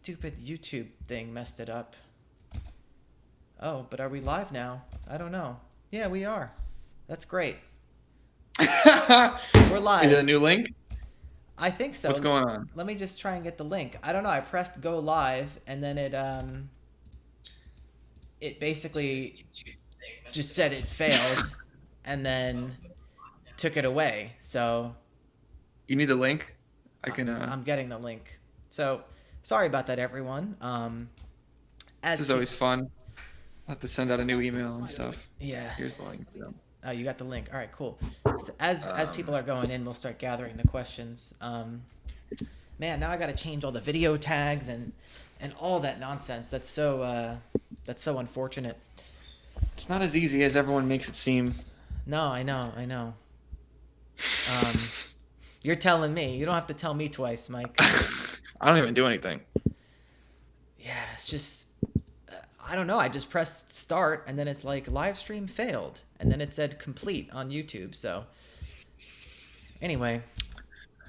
stupid YouTube thing messed it up. Oh, but are we live now? I don't know. Yeah, we are. That's great. We're live. Is it a new link? I think so. What's going on? Let me just try and get the link. I don't know. I pressed go live and then it basically just said it failed and then took it away. So You need the link? I can. I'm getting the link. So sorry about that, everyone. This is always fun. I'll have to send out a new email and stuff. Yeah. Here's the link. Oh, you got the link. All right, cool. So as people are going in, we'll start gathering the questions. Man, now I got to change all the video tags and all that nonsense. That's so unfortunate. It's not as easy as everyone makes it seem. No, I know. You're telling me. You don't have to tell me twice, Mike. I don't even do anything. Yeah, it's just I don't know. I just pressed start and then it's like live stream failed and then it said complete on YouTube. So anyway,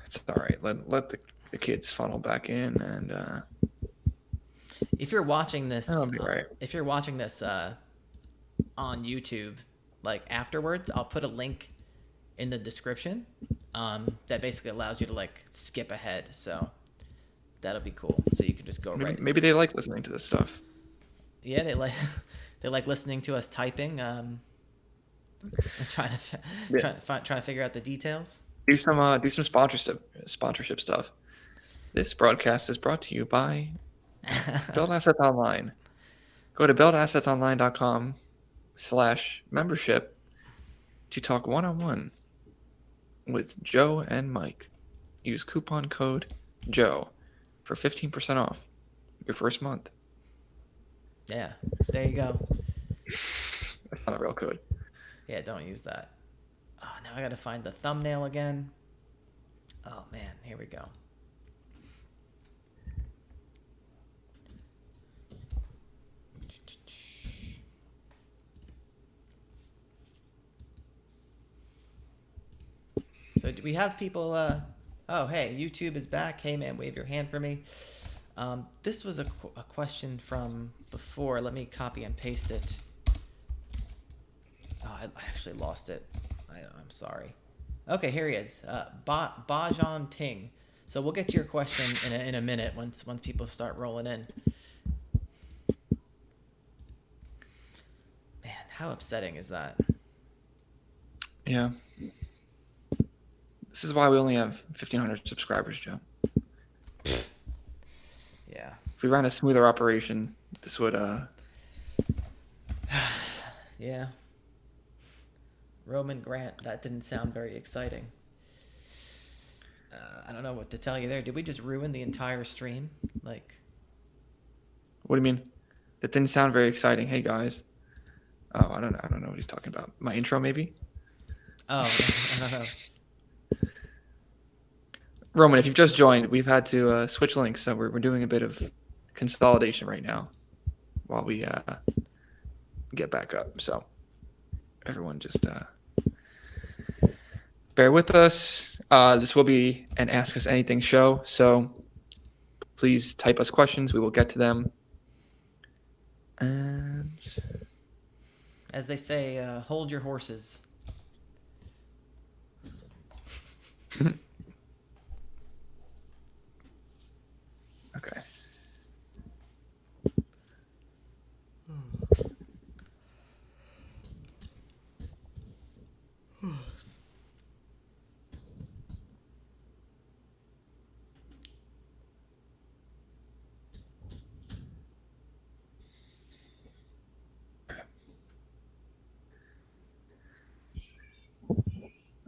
It's all right. Let the kids funnel back in, and if you're watching this, that'll be right. If you're watching this on YouTube, like afterwards, I'll put a link in the description that basically allows you to like skip ahead. So that'll be cool. So you can just go right. Maybe they like listening to this stuff. Yeah, they like listening to us typing, trying to figure out the details. Do some sponsorship stuff. This broadcast is brought to you by Build Assets Online. Go to buildassetsonline.com/membership to talk one-on-one with Joe and Mike. Use coupon code Joe for 15% off your first month. Yeah, there you go. That's not a real code. Yeah, don't use that. Oh, now I gotta find the thumbnail again. Oh man, here we go. So do we have people? Oh, hey, YouTube is back. Hey man, wave your hand for me. This was a question from before. Let me copy and paste it. Oh, I actually lost it. I'm sorry. Okay, here he is. Bajan Ting. So we'll get to your question in a minute once people start rolling in. Man, how upsetting is that? Yeah. This is why we only have 1,500 subscribers, Joe. Yeah. If we ran a smoother operation, this would Yeah. Roman Grant, that didn't sound very exciting. I don't know what to tell you there. Did we just ruin the entire stream? Like, What do you mean? That didn't sound very exciting. Hey guys. Oh, I don't know what he's talking about. My intro, maybe? oh, I don't know. Roman, if you've just joined, we've had to switch links, so we're doing a bit of consolidation right now while we get back up. So everyone just bear with us. This will be an Ask Us Anything show, so please type us questions. We will get to them. And As they say, hold your horses. okay.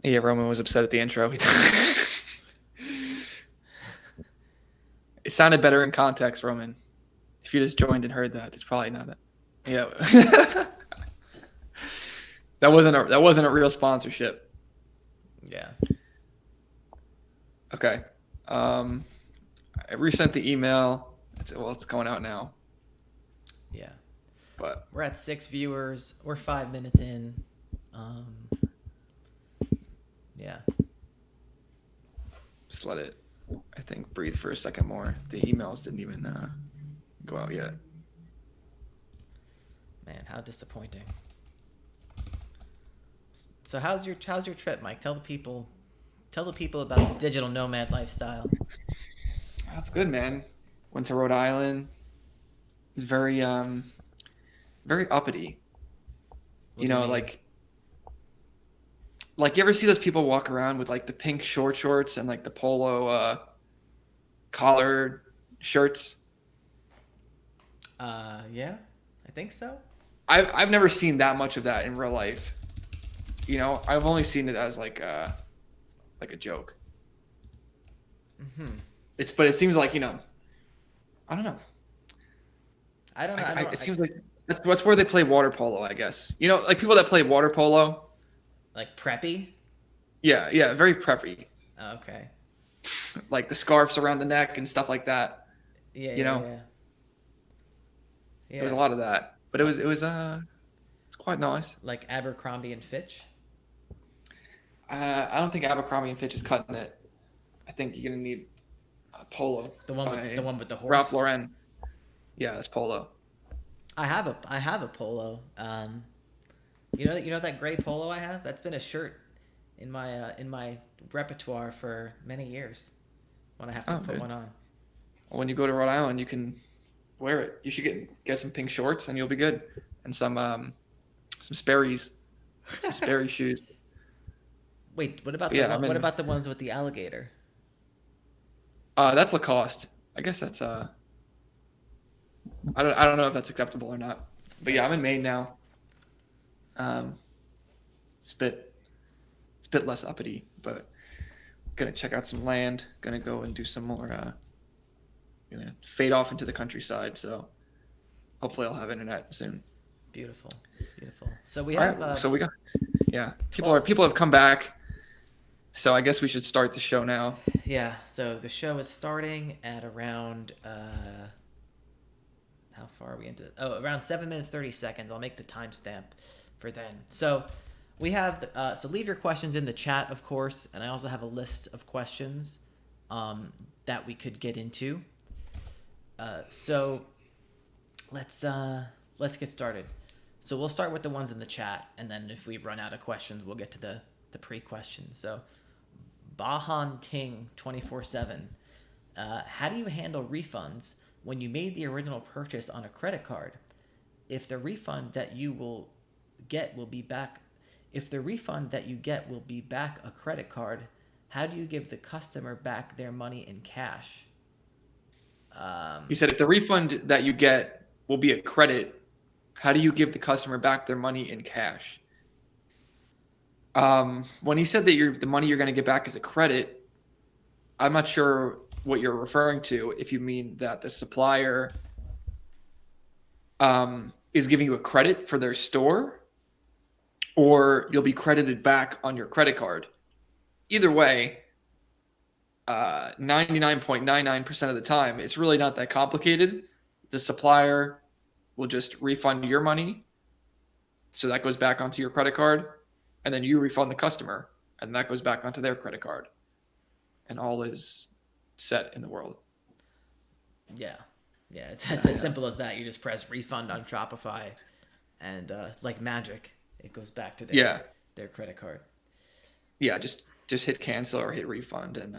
Yeah, Roman was upset at the intro. It sounded better in context, Roman. If you just joined and heard that, it's probably not it. Yeah. that wasn't a real sponsorship. Yeah. Okay. I resent the email. It's going out now. Yeah. But We're at 6 viewers. We're 5 minutes in. Yeah. just let it I think, breathe for a second more. The emails didn't even go out yet. Man, how disappointing. So how's your trip, Mike? Tell the people about the digital nomad lifestyle. That's good, man. Went to Rhode Island. It's very uppity. What do you mean? Like you ever see those people walk around with like the pink shorts and like the polo collared shirts? Yeah, I think so. I've never seen that much of that in real life. I've only seen it as like a joke. Hmm. But it seems like I don't know. I don't know. I don't. It seems like that's where they play water polo, I guess. Like people that play water polo. Like preppy. Yeah, very preppy. Oh, okay. Like the scarves around the neck and stuff like that. Yeah, You yeah, know, yeah. there was a Yeah. lot of that, but it's quite nice. Like Abercrombie and Fitch. I don't think Abercrombie and Fitch is cutting it. I think you're gonna need a polo The by one with the Ralph horse. Lauren. Yeah, it's polo. I have a polo. You know that gray polo I have? That's been a shirt in my repertoire for many years. When I have to Oh, put good. one on. When you go to Rhode Island, you can wear it. You should get some pink shorts, and you'll be good, and some Sperry's, some Sperry shoes. Wait, But yeah, what about the ones with the alligator? that's Lacoste. I guess that's I don't know if that's acceptable or not. But yeah, I'm in Maine now. Um, it's a bit less uppity, but gonna check out some land. Gonna go and do some more. Gonna fade off into the countryside. So hopefully I'll have internet soon. Beautiful, beautiful. So we All have right. So we got yeah. 12. People have come back. So I guess we should start the show now. Yeah. So the show is starting at around how far are we into it? Oh, around 7 minutes 30 seconds. I'll make the timestamp for then. So we have so leave your questions in the chat, of course, and I also have a list of questions that we could get into. So let's get started. So we'll start with the ones in the chat, and then if we run out of questions, we'll get to the pre-questions. So Bahan Ting 24/7. How do you handle refunds when you made the original purchase on a credit card? If the refund that you will get will be back, if the refund that you get will be back a credit card, how do you give the customer back their money in cash? He said if the refund that you get will be a credit, how do you give the customer back their money in cash? When he said that the money you're going to get back is a credit, I'm not sure what you're referring to. If you mean that the supplier is giving you a credit for their store, or you'll be credited back on your credit card. Either way, 99.99% of the time, it's really not that complicated. The supplier will just refund your money, so that goes back onto your credit card, and then you refund the customer, and that goes back onto their credit card, and all is set in the world. Yeah, it's as simple as that. You just press refund on Shopify, and like magic, it goes back to their credit card. Yeah, just hit cancel or hit refund, and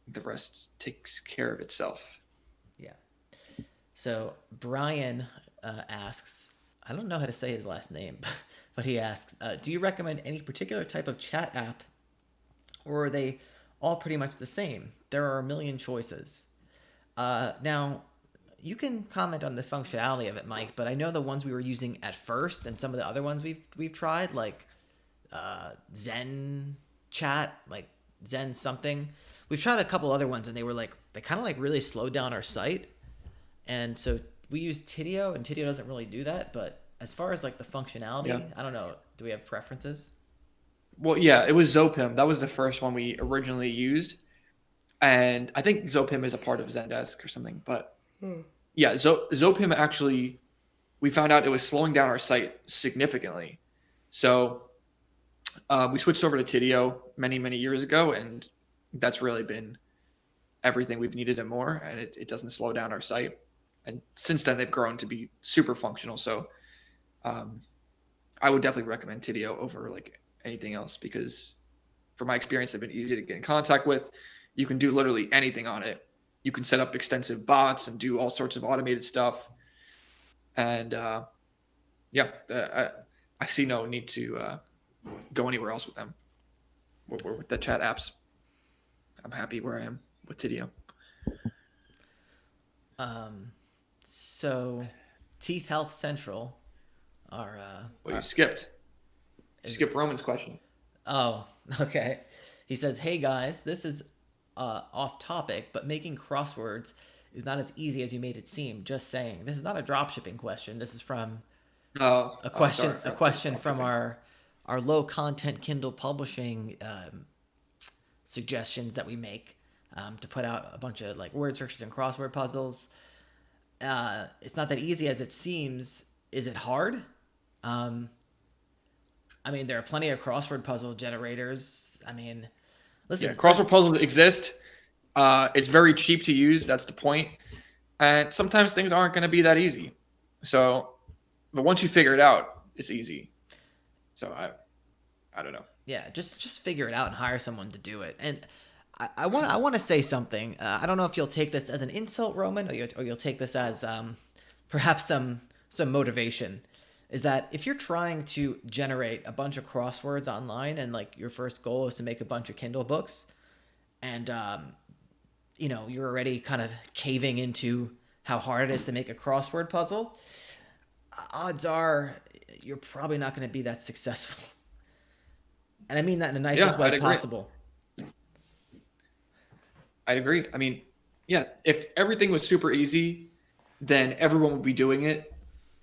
the rest takes care of itself. Yeah. So Brian asks, I don't know how to say his last name, but he asks, do you recommend any particular type of chat app, or are they all pretty much the same? There are a million choices. Now, you can comment on the functionality of it, Mike, but I know the ones we were using at first and some of the other ones we've tried, like Zen Chat, like Zen something. We've tried a couple other ones, and they kind of like really slowed down our site. And so we use Tidio, and Tidio doesn't really do that. But as far as like the functionality, I don't know. Do we have preferences? Well, yeah, it was Zopim. That was the first one we originally used. And I think Zopim is a part of Zendesk or something. But yeah, Zopim actually, we found out it was slowing down our site significantly. So we switched over to Tidio many, many years ago. And that's really been everything we've needed and more, and it doesn't slow down our site. And since then, they've grown to be super functional. So um, I would definitely recommend Tidio over like anything else because, from my experience, they've been easy to get in contact with. You can do literally anything on it. You can set up extensive bots and do all sorts of automated stuff. And yeah, I see no need to go anywhere else with them. With the chat apps, I'm happy where I am with Tidio. So Teeth Health Central are Well, you skipped. You is skipped Roman's question. oh, okay. He says, "Hey guys, this is off topic, but making crosswords is not as easy as you made it seem. Just saying. This is not a dropshipping question. This is from Sorry, I a forgot to question drop from shipping. our low content Kindle publishing suggestions that we make to put out a bunch of like word searches and crossword puzzles. It's not that easy as it seems. Is it hard? Um, I mean, there are plenty of crossword puzzle generators. I mean, Yeah, listen, crossword puzzles exist. It's very cheap to use. That's the point. And sometimes things aren't going to be that easy. So, but once you figure it out, it's easy. So I don't know. yeah, just figure it out and hire someone to do it. And I want to say something. I don't know if you'll take this as an insult, Roman, or you'll take this as perhaps some motivation. Is that if you're trying to generate a bunch of crosswords online and like your first goal is to make a bunch of Kindle books, and you're already kind of caving into how hard it is to make a crossword puzzle, odds are you're probably not going to be that successful. And I mean that in the nicest Yeah, way I'd agree. possible. I'd agree. I mean, yeah, if everything was super easy, then everyone would be doing it,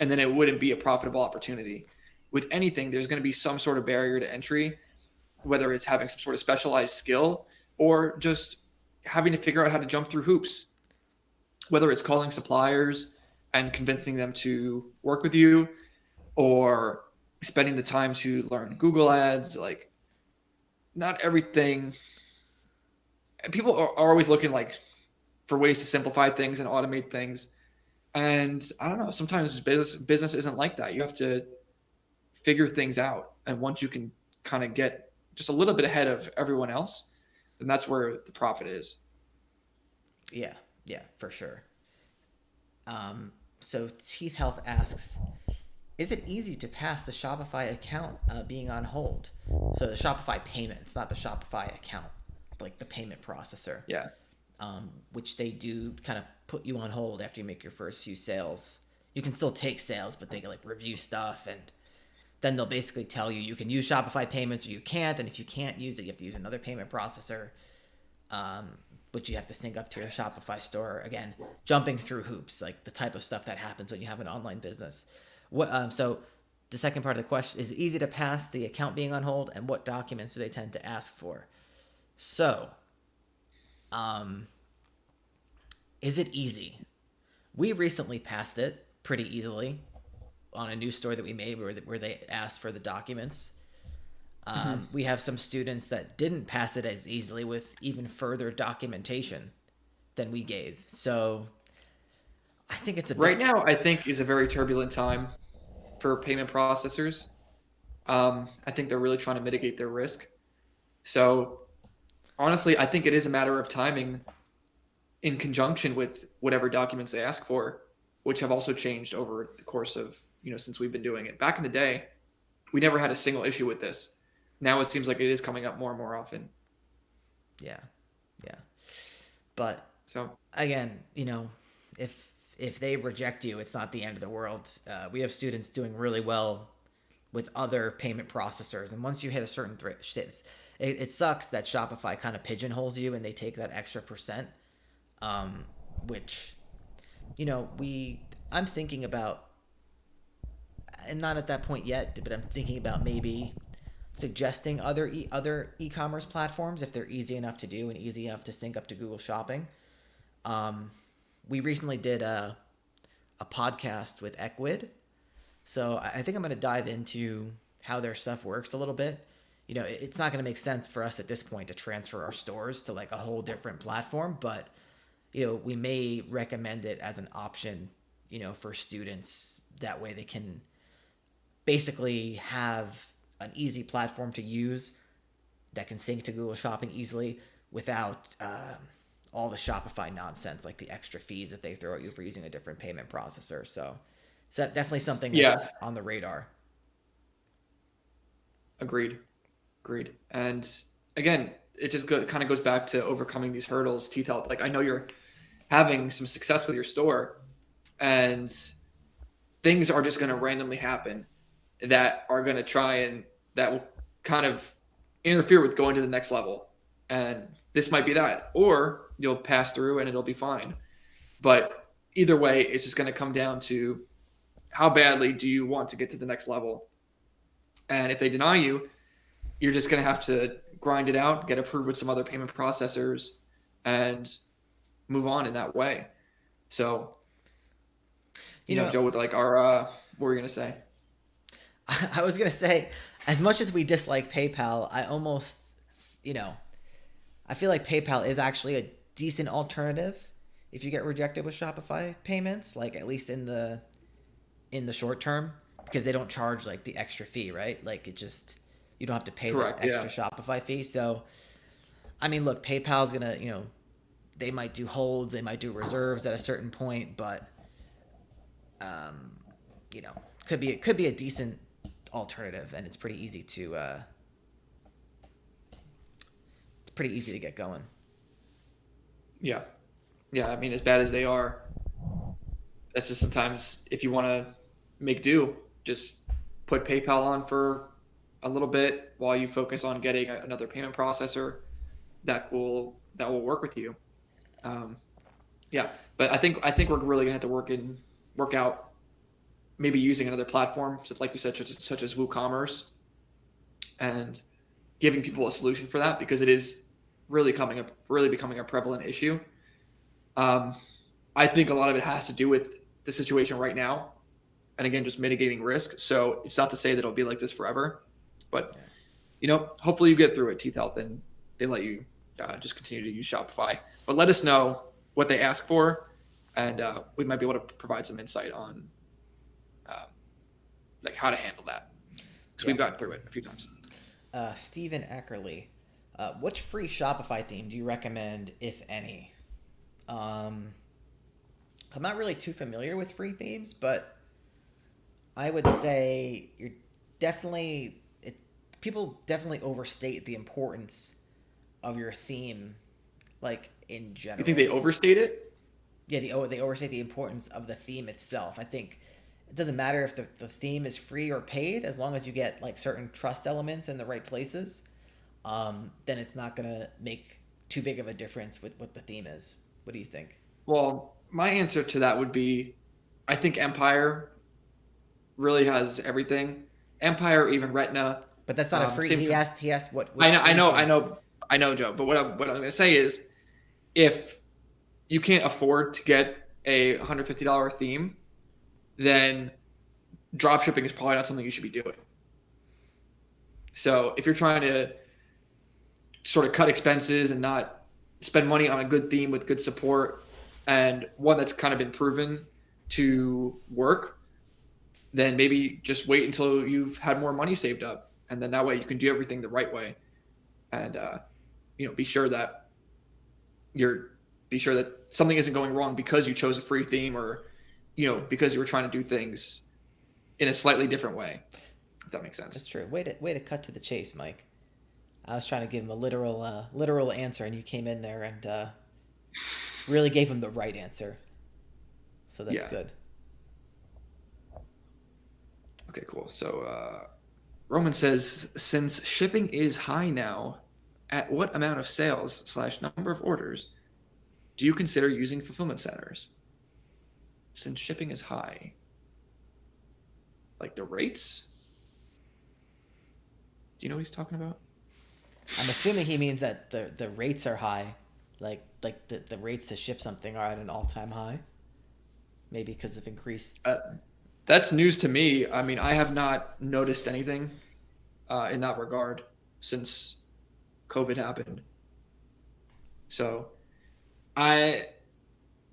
and then it wouldn't be a profitable opportunity. With anything, there's going to be some sort of barrier to entry, whether it's having some sort of specialized skill or just having to figure out how to jump through hoops, whether it's calling suppliers and convincing them to work with you or spending the time to learn Google ads. Like, not everything, people are always looking like for ways to simplify things and automate things. And I don't know, sometimes business isn't like that. You have to figure things out. And once you can kind of get just a little bit ahead of everyone else, then that's where the profit is. Yeah, yeah, for sure. So Teeth Health asks, is it easy to pass the Shopify account being on hold? So the Shopify payments, not the Shopify account, like the payment processor, Yeah. which they do kind of put you on hold after you make your first few sales. You can still take sales, but they can like review stuff, and then they'll basically tell you you can use Shopify payments or you can't, and if you can't use it, you have to use another payment processor. Which you have to sync up to your Shopify store. Again, jumping through hoops, like the type of stuff that happens when you have an online business. So the second part of the question is it easy to pass the account being on hold, and what documents do they tend to ask for? So, um, is it easy? We recently passed it pretty easily on a new store that we made where they asked for the documents. We have some students that didn't pass it as easily with even further documentation than we gave. So I think it's a Right bit. now, I think is a very turbulent time for payment processors. I think they're really trying to mitigate their risk. So honestly, I think it is a matter of timing in conjunction with whatever documents they ask for, which have also changed over the course of, since we've been doing it. Back in the day, we never had a single issue with this. Now it seems like it is coming up more and more often. Yeah, yeah. But So again, if they reject you, it's not the end of the world. We have students doing really well with other payment processors, and once you hit a certain it sucks that Shopify kind of pigeonholes you and they take that extra percent, which I'm thinking about, and not at that point yet, but I'm thinking about maybe suggesting other e-commerce platforms if they're easy enough to do and easy enough to sync up to Google Shopping. We recently did a podcast with Equid, so I think I'm going to dive into how their stuff works a little bit. it's not going to make sense for us at this point to transfer our stores to like a whole different platform, but we may recommend it as an option, for students. That way they can basically have an easy platform to use that can sync to Google Shopping easily without all the Shopify nonsense, like the extra fees that they throw at you for using a different payment processor. So that's definitely something Yeah, that's on the radar. agreed. Agreed. And again, it just kind of goes back to overcoming these hurdles. Teeth Health, like I know you're having some success with your store, and things are just going to randomly happen that are going to try and that will kind of interfere with going to the next level. And this might be that, or you'll pass through and it'll be fine. But either way, it's just going to come down to how badly do you want to get to the next level. And if they deny you, you're just going to have to grind it out, get approved with some other payment processors, and move on in that way. So, Joe, with like our, what were you going to say? I was gonna say, as much as we dislike PayPal, I feel like PayPal is actually a decent alternative if you get rejected with Shopify payments, like at least in the short term, because they don't charge like the extra fee, right? Like you don't have to pay Correct. the extra Shopify fee. So, I mean, look, PayPal's gonna, they might do holds, they might do reserves at a certain point, but, um, could be a decent alternative, and it's pretty easy to get going. Yeah. Yeah. I mean, as bad as they are, that's just sometimes if you want to make do, just put PayPal on for a little bit while you focus on getting another payment processor that will work with you. Yeah, but I think we're really gonna have to work out maybe using another platform, like we said, such as WooCommerce, and giving people a solution for that because it is really becoming a prevalent issue. Um, I think a lot of it has to do with the situation right now, and again, just mitigating risk. So it's not to say that it'll be like this forever, but hopefully you get through it, Teeth Health, and they let you just continue to use Shopify. But let us know what they ask for, and we might be able to provide some insight on like how to handle that because we've gotten through it a few times. Stephen Eckerly, which free Shopify theme do you recommend, if any? I'm not really too familiar with free themes, but I would say people definitely overstate the importance of your theme, like in You general. think they overstate it? Yeah, they overstate the importance of the theme itself. I think it doesn't matter if the theme is free or paid, as long as you get like certain trust elements in the right places. Then it's not gonna make too big of a difference with what the theme is. What do you think? Well, my answer to that would be, I think Empire really has everything. Empire, even Retina. But that's not a free. Same. He asked I which know, I free know, I theme. know, I know, Joe. But what I'm going to say is, if you can't afford to get a $150 theme, then dropshipping is probably not something you should be doing. So if you're trying to sort of cut expenses and not spend money on a good theme with good support and one that's kind of been proven to work, then maybe just wait until you've had more money saved up, and then that way you can do everything the right way, and be sure that something isn't going wrong because you chose a free theme or because you were trying to do things in a slightly different way. If that makes sense. That's true. Way to cut to the chase, Mike. I was trying to give him a literal answer, and you came in there and really gave him the right answer. So that's good. Okay, cool. So Roman says, since shipping is high now, at what amount of sales / number of orders do you consider using fulfillment centers? Since shipping is high, like the rates? Do you know what he's talking about? I'm assuming he means that the rates are high, like the rates to ship something are at an all-time high. Maybe because of increased. That's news to me. I mean, I have not noticed anything in that regard. since COVID happened. So I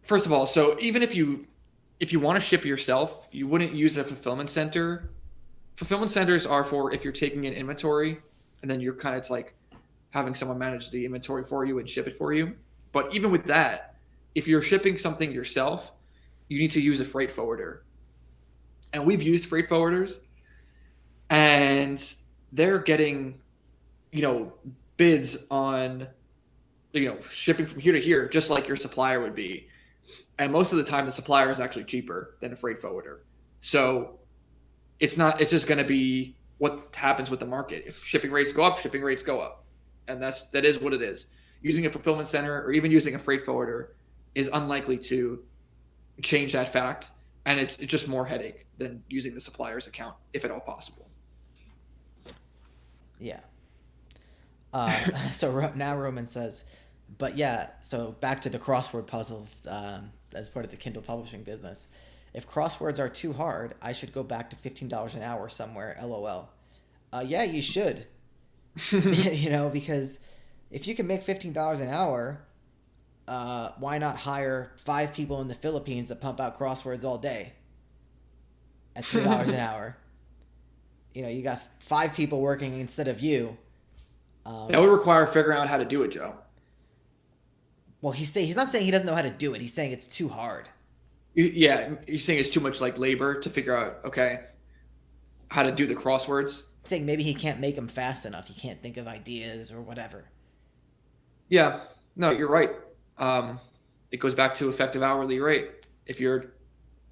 first of all, so even if you want to ship yourself, you wouldn't use a fulfillment center. Fulfillment centers are for if you're taking in inventory and then you're kind of, it's like having someone manage the inventory for you and ship it for you. But even with that, if you're shipping something yourself, you need to use a freight forwarder. And we've used freight forwarders, and they're getting, bids on, shipping from here to here, just like your supplier would be. And most of the time, the supplier is actually cheaper than a freight forwarder. So it's just going to be what happens with the market. If shipping rates go up, shipping rates go up. And that is what it is. Using a fulfillment center or even using a freight forwarder is unlikely to change that fact. And it's just more headache than using the supplier's account, if at all possible. Yeah. So now Roman says, but yeah, so back to the crossword puzzles as part of the Kindle publishing business. If crosswords are too hard, I should go back to $15 an hour somewhere, LOL. Yeah, you should. Because if you can make $15 an hour, why not hire 5 people in the Philippines that pump out crosswords all day at $3 an hour? You got 5 people working instead of you. That would require figuring out how to do it, Joe. Well, he's not saying he doesn't know how to do it. He's saying it's too hard. Yeah, you're saying it's too much like labor to figure out, okay, how to do the crosswords. I'm saying maybe he can't make them fast enough. He can't think of ideas or whatever. Yeah, no, you're right. It goes back to effective hourly rate. If you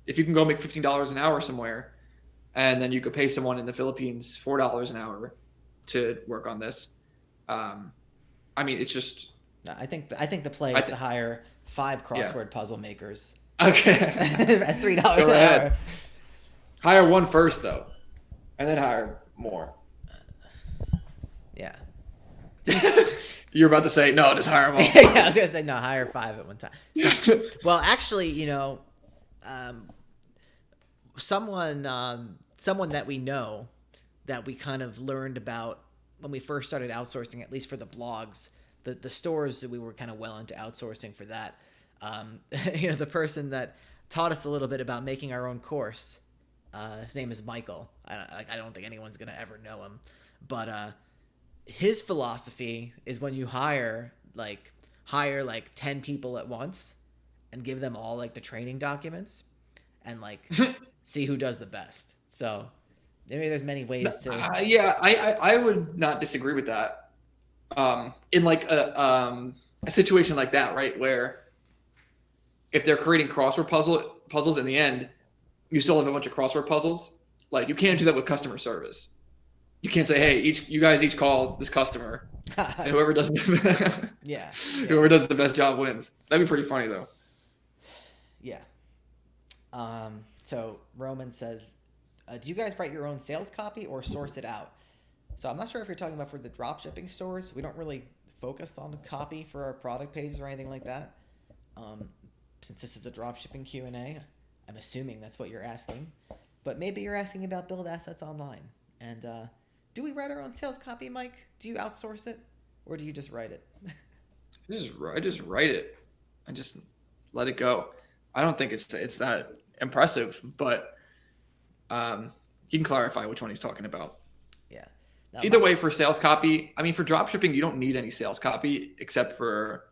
can go make $15 an hour somewhere, and then you could pay someone in the Philippines $4 an hour to work on this. It's just. No, I think the play is to hire 5 crossword puzzle makers. Okay. At $3 an hour. Hire one first though, and then hire more. Yeah. You're about to say no, just hire them all. Yeah, I was gonna say no, hire 5 at one time. So, well, actually, someone that we know that we kind of learned about when we first started outsourcing, at least for the blogs, the stores that we were kind of well into outsourcing for that. The person that taught us a little bit about making our own course. His name is Michael. I don't think anyone's gonna ever know him, but his philosophy is when you hire 10 people at once and give them all like the training documents and see who does the best. So maybe there's many ways to. I would not disagree with that. In like a situation like that, right, where if they're creating crossword puzzles in the end, you still have a bunch of crossword puzzles. Like you can't do that with customer service. You can't say, hey, you guys each call this customer, and whoever does whoever does the best job wins. That'd be pretty funny though. Yeah. So Roman says, do you guys write your own sales copy or source it out? So I'm not sure if you're talking about for the dropshipping stores. We don't really focus on copy for our product pages or anything like that. Since this is a dropshipping Q&A, I'm assuming that's what you're asking. But maybe you're asking about build assets online. And do we write our own sales copy, Mike? Do you outsource it? Or do you just write it? I just write it. I just let it go. I don't think it's that impressive, but he can clarify which one he's talking about. Yeah. Either way, for sales copy, for dropshipping, you don't need any sales copy except for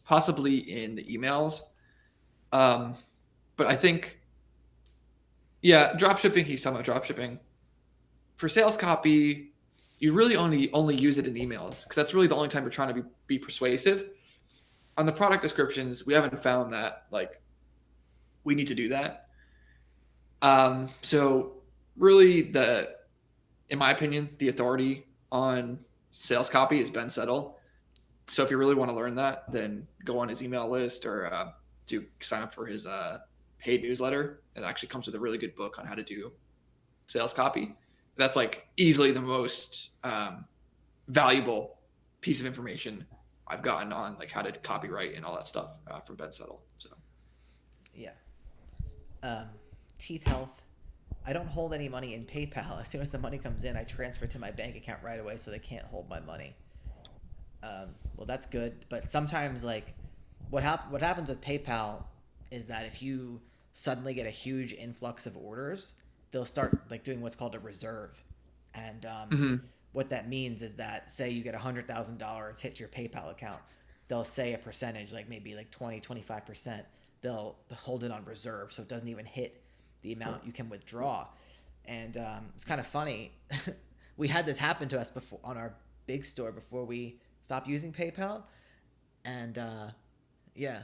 possibly in the emails. But I think, dropshipping, he's talking about dropshipping. For sales copy, you really only use it in emails because that's really the only time you're trying to be persuasive. On the product descriptions, we haven't found that we need to do that. So really in my opinion, the authority on sales copy is Ben Settle. So if you really want to learn that, then go on his email list or sign up for his paid newsletter. It actually comes with a really good book on how to do sales copy. That's easily the most valuable piece of information I've gotten on how to copyright and all that stuff from Ben Settle. So yeah. Teeth health I don't hold any money in PayPal. As soon as the money comes in, I transfer to my bank account right away, so they can't hold my money. Well, that's good. But sometimes, like, what happens with PayPal is that if you suddenly get a huge influx of orders, they'll start like doing what's called a reserve, and Hmm. what that means is that say you get $100,000 hit your PayPal account, they'll say a percentage, like maybe like 20-25%. They'll hold it on reserve, so it doesn't even hit the amount you can withdraw. And it's kind of funny. We had this happen to us before on our big store before we stopped using PayPal, and yeah,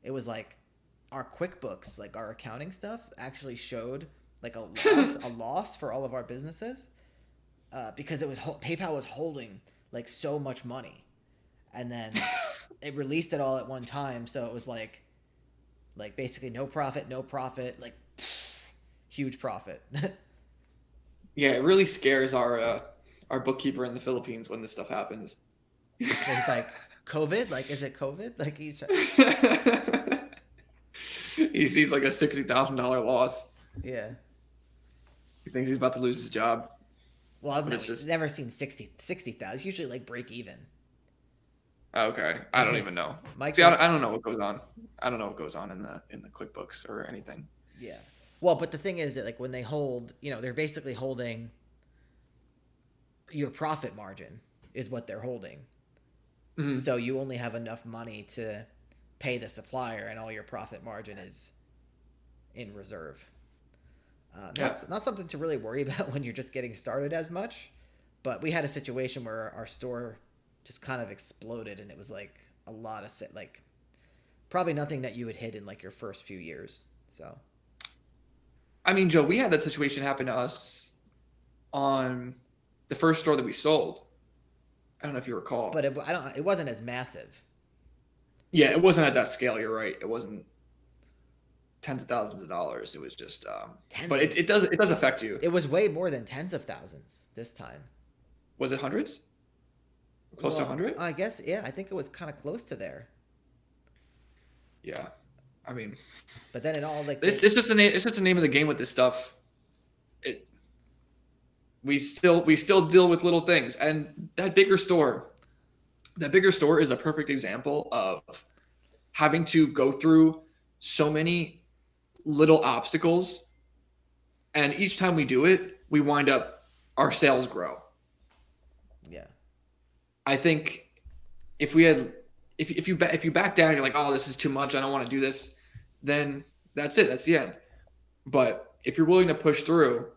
it was like our QuickBooks, like our accounting stuff, actually showed like a loss for all of our businesses because it was PayPal was holding like so much money, and then it released it all at one time, so it was like basically no profit, no profit, like huge profit. Yeah, it really scares our bookkeeper in the Philippines when this stuff happens. He's like, COVID? Like, is it COVID? Like, he's He sees like a $60,000 loss. yeah. He thinks he's about to lose his job, Well, but no, it's we've just never seen 60,000. It's usually like break even. okay. I don't even know. Mike See, did, I don't know what goes on. I don't know what goes on in the QuickBooks or anything. yeah. Well, but the thing is that like when they hold, they're basically holding your profit margin is what they're holding. Hmm. So you only have enough money to pay the supplier, and all your profit margin is in reserve. Yeah. Not something to really worry about when you're just getting started as much. But we had a situation where our store just kind of exploded, and it was like a lot of like probably nothing that you would hit in like your first few years. So, I mean, Joe, we had that situation happen to us on the first store that we sold. I don't know if you but recall. I don't. It wasn't as massive. Yeah, it wasn't at that scale. You're right. It wasn't tens of thousands of dollars. It was just, Tens but of. it does affect you. It was way more than tens of thousands this time. Was it hundreds? Close to Well, 100? I guess yeah. I think it was kind of close to there. Yeah. I mean, But then it all like it's just the name. It's just the name of the game with this stuff. It we still deal with little things, and that bigger store is a perfect example of having to go through so many little obstacles, and each time we do it, we wind up our sales grow. yeah. I think if we had if you back down, you're like, oh, this is too much. I don't want to do this. Then that's it. That's the end. But if you're willing to push through,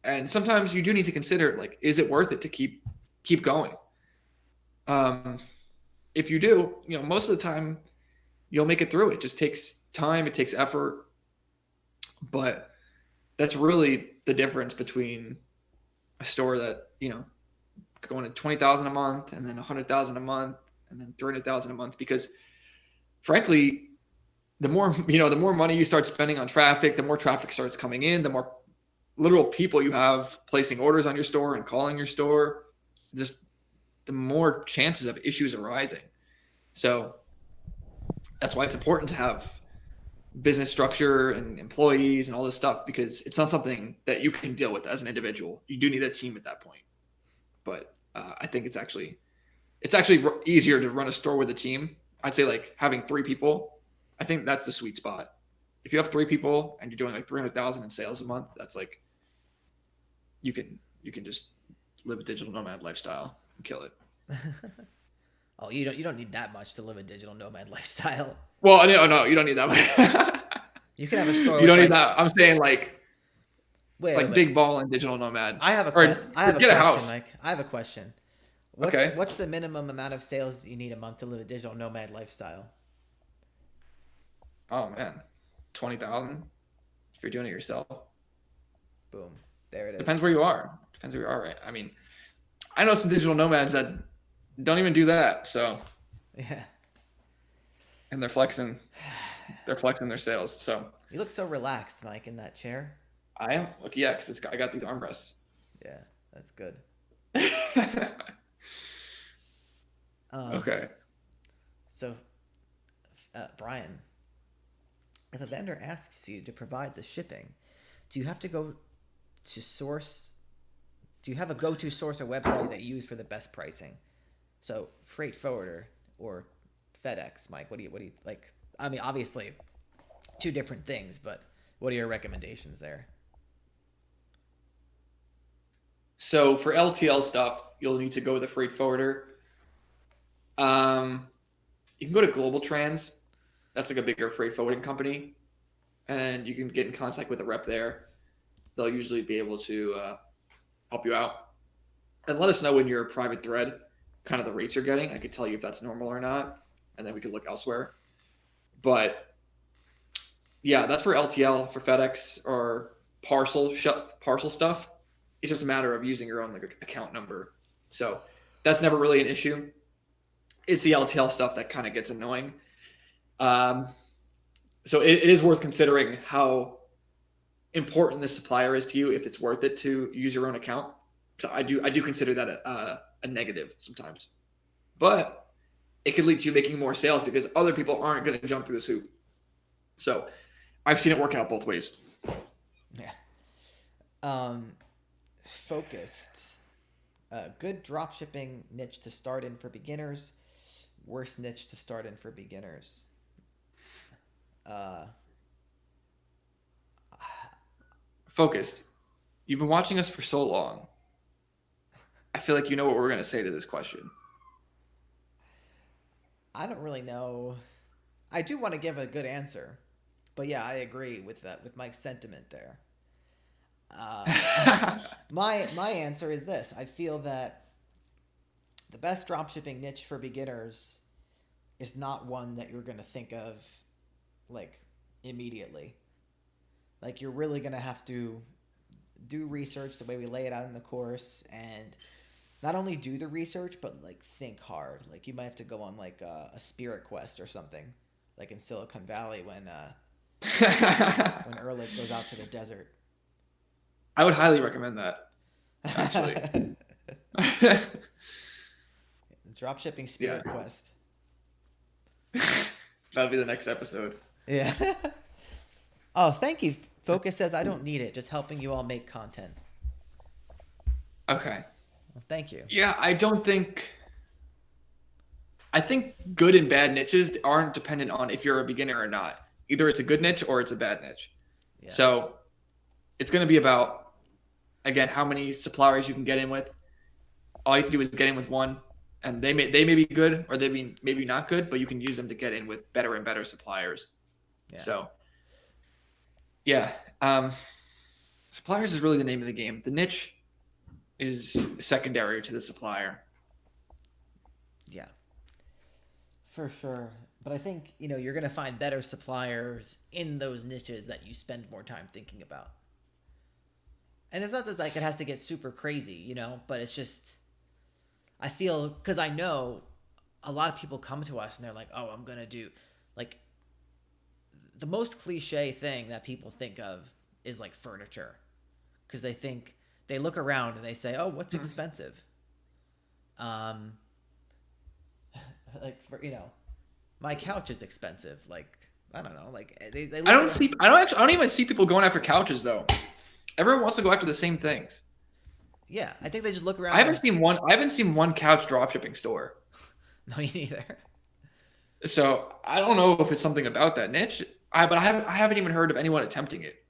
and sometimes you do need to consider like, is it worth it to keep going? Um, if you do, most of the time you'll make it through. It just takes time. It takes effort. But that's really the difference between a store that going to 20,000 a month and then 100,000 a month and then 300,000 a month, because frankly, the more money you start spending on traffic, the more traffic starts coming in, the more literal people you have placing orders on your store and calling your store, just the more chances of issues arising. So that's why it's important to have business structure and employees and all this stuff, because it's not something that you can deal with as an individual. You do need a team at that point. But I think it's actually easier to run a store with a team. I'd say like having 3 people. I think that's the sweet spot. If you have 3 people and you're doing like 300,000 in sales a month, that's like you can just live a digital nomad lifestyle and kill it. Oh, you don't need that much to live a digital nomad lifestyle. Well, no, you don't need that much. You can have a store You with don't need like that. I'm saying like wait. big ball and digital nomad, I have a or I have a get a question, house. Mike. I have a question. Okay. What's the minimum amount of sales you need a month to live a digital nomad lifestyle? Oh man, 20,000 if you're doing it yourself. Boom. There it Depends is. where you are. Depends where you are, right? I mean, I know some digital nomads that don't even do that. So, Yeah. and they're flexing their sales. So You look so relaxed, Mike, in that chair. I am look, yeah, because I got these armrests. Yeah, that's good. Okay. So, Brian, if a vendor asks you to provide the shipping, do you have to go to source? Do you have a go-to source or website that you use for the best pricing? So freight forwarder or FedEx, Mike. What do you like? I mean, obviously, two different things, but what are your recommendations there? So for LTL stuff, you'll need to go with a freight forwarder. Um, you can go to Global Trans. That's like a bigger freight forwarding company, and you can get in contact with a rep there. They'll usually be able to help you out. And let us know when you're a private thread, kind of the rates you're getting. I could tell you if that's normal or not, and then we could look elsewhere. But yeah, that's for LTL, for FedEx or parcel stuff. It's just a matter of using your own like account number. So that's never really an issue. It's the LTL stuff that kind of gets annoying. Um, so it is worth considering how important this supplier is to you if it's worth it to use your own account. So I do consider that a negative sometimes, but it could lead to you making more sales because other people aren't going to jump through this hoop. So I've seen it work out both ways. Yeah. Focused. Good drop shipping niche to start in for beginners. Worst niche to start in for beginners. Uh, Focused. You've been watching us for so long. I feel like you know what we're going to say to this question. I don't really know. I do want to give a good answer, but yeah, I agree with that with Mike's sentiment there. Uh, my answer is this: I feel that the best dropshipping niche for beginners is not one that you're going to think of like immediately. Like you're really going to have to do research the way we lay it out in the course and not only do the research but like think hard. Like you might have to go on like a spirit quest or something, like in Silicon Valley when Erlich goes out to the desert. I would highly recommend that, actually. Drop shipping spirit Yeah. quest. That'll be the next episode. Yeah. Oh, thank you. Focus says I don't need it. Just helping you all make content. Okay. Well, thank you. Yeah, I think good and bad niches aren't dependent on if you're a beginner or not. Either it's a good niche or it's a bad niche. Yeah. So it's going to be about, again, how many suppliers you can get in with. All you have to do is get in with one, and they may be good or they be maybe not good, but you can use them to get in with better and better suppliers. Yeah. So yeah, suppliers is really the name of the game. The niche is secondary to the supplier. Yeah. For sure. But I think, you're going to find better suppliers in those niches that you spend more time thinking about. And it's not that like it has to get super crazy, but it's just I feel because I know a lot of people come to us and they're like, "Oh, I'm going to do like the most cliche thing that people think of is like furniture." Because they look around and they say, "Oh, what's expensive?" Um like for, my couch is expensive. Like I don't know, like they look around. I don't even see people going after couches though. Everyone wants to go after the same things. Yeah, I think they just look around. I haven't seen one couch dropshipping store. No, me neither. So I don't know if it's something about that niche. I haven't even heard of anyone attempting it.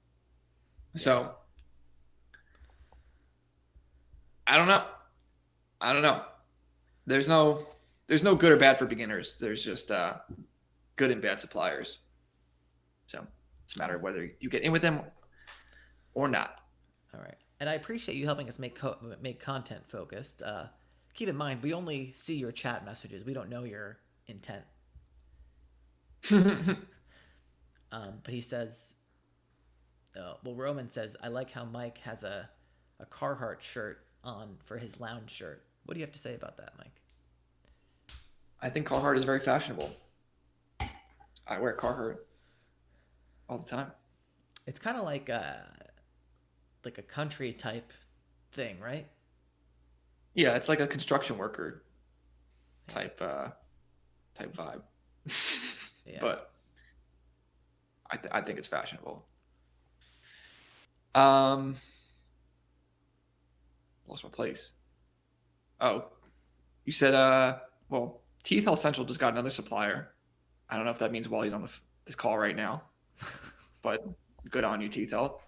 So I don't know. I don't know. There's no good or bad for beginners. There's just good and bad suppliers. So it's a matter of whether you get in with them or not. All right. And I appreciate you helping us make content focused. Keep in mind, we only see your chat messages. We don't know your intent. But he says, Roman says, I like how Mike has a Carhartt shirt on for his lounge shirt. What do you have to say about that, Mike? I think Carhartt is very fashionable. I wear Carhartt all the time. It's kind of like a country type thing, right? Yeah, it's like a construction worker type vibe. Yeah. But I think it's fashionable. Lost my place. Oh, you said well, Teeth Health Central just got another supplier. I don't know if that means Wally's on this call right now, but good on you, Teeth Health.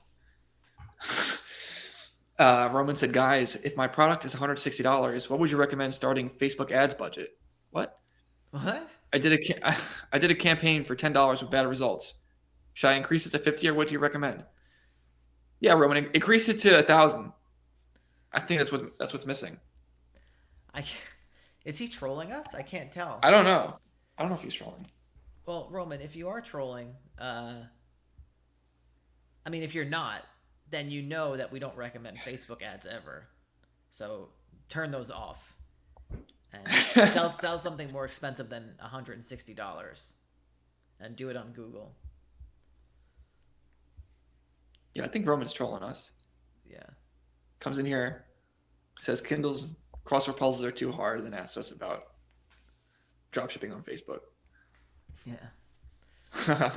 Roman said, guys, if my product is $160, what would you recommend starting Facebook ads budget? What? What? I did a campaign for $10 with bad results. Should I increase it to 50 or what do you recommend? Yeah, Roman, increase it to 1,000. I think that's what's missing. Is he trolling us? I can't tell. I don't know. I don't know if he's trolling. Well, Roman, if you are trolling, I mean, if you're not, then you know that we don't recommend Facebook ads ever. So turn those off and sell something more expensive than $160 and do it on Google. Yeah, I think Roman's trolling us. Yeah. Comes in here, says Kindle's crossword puzzles are too hard, and then asks us about dropshipping on Facebook. Yeah.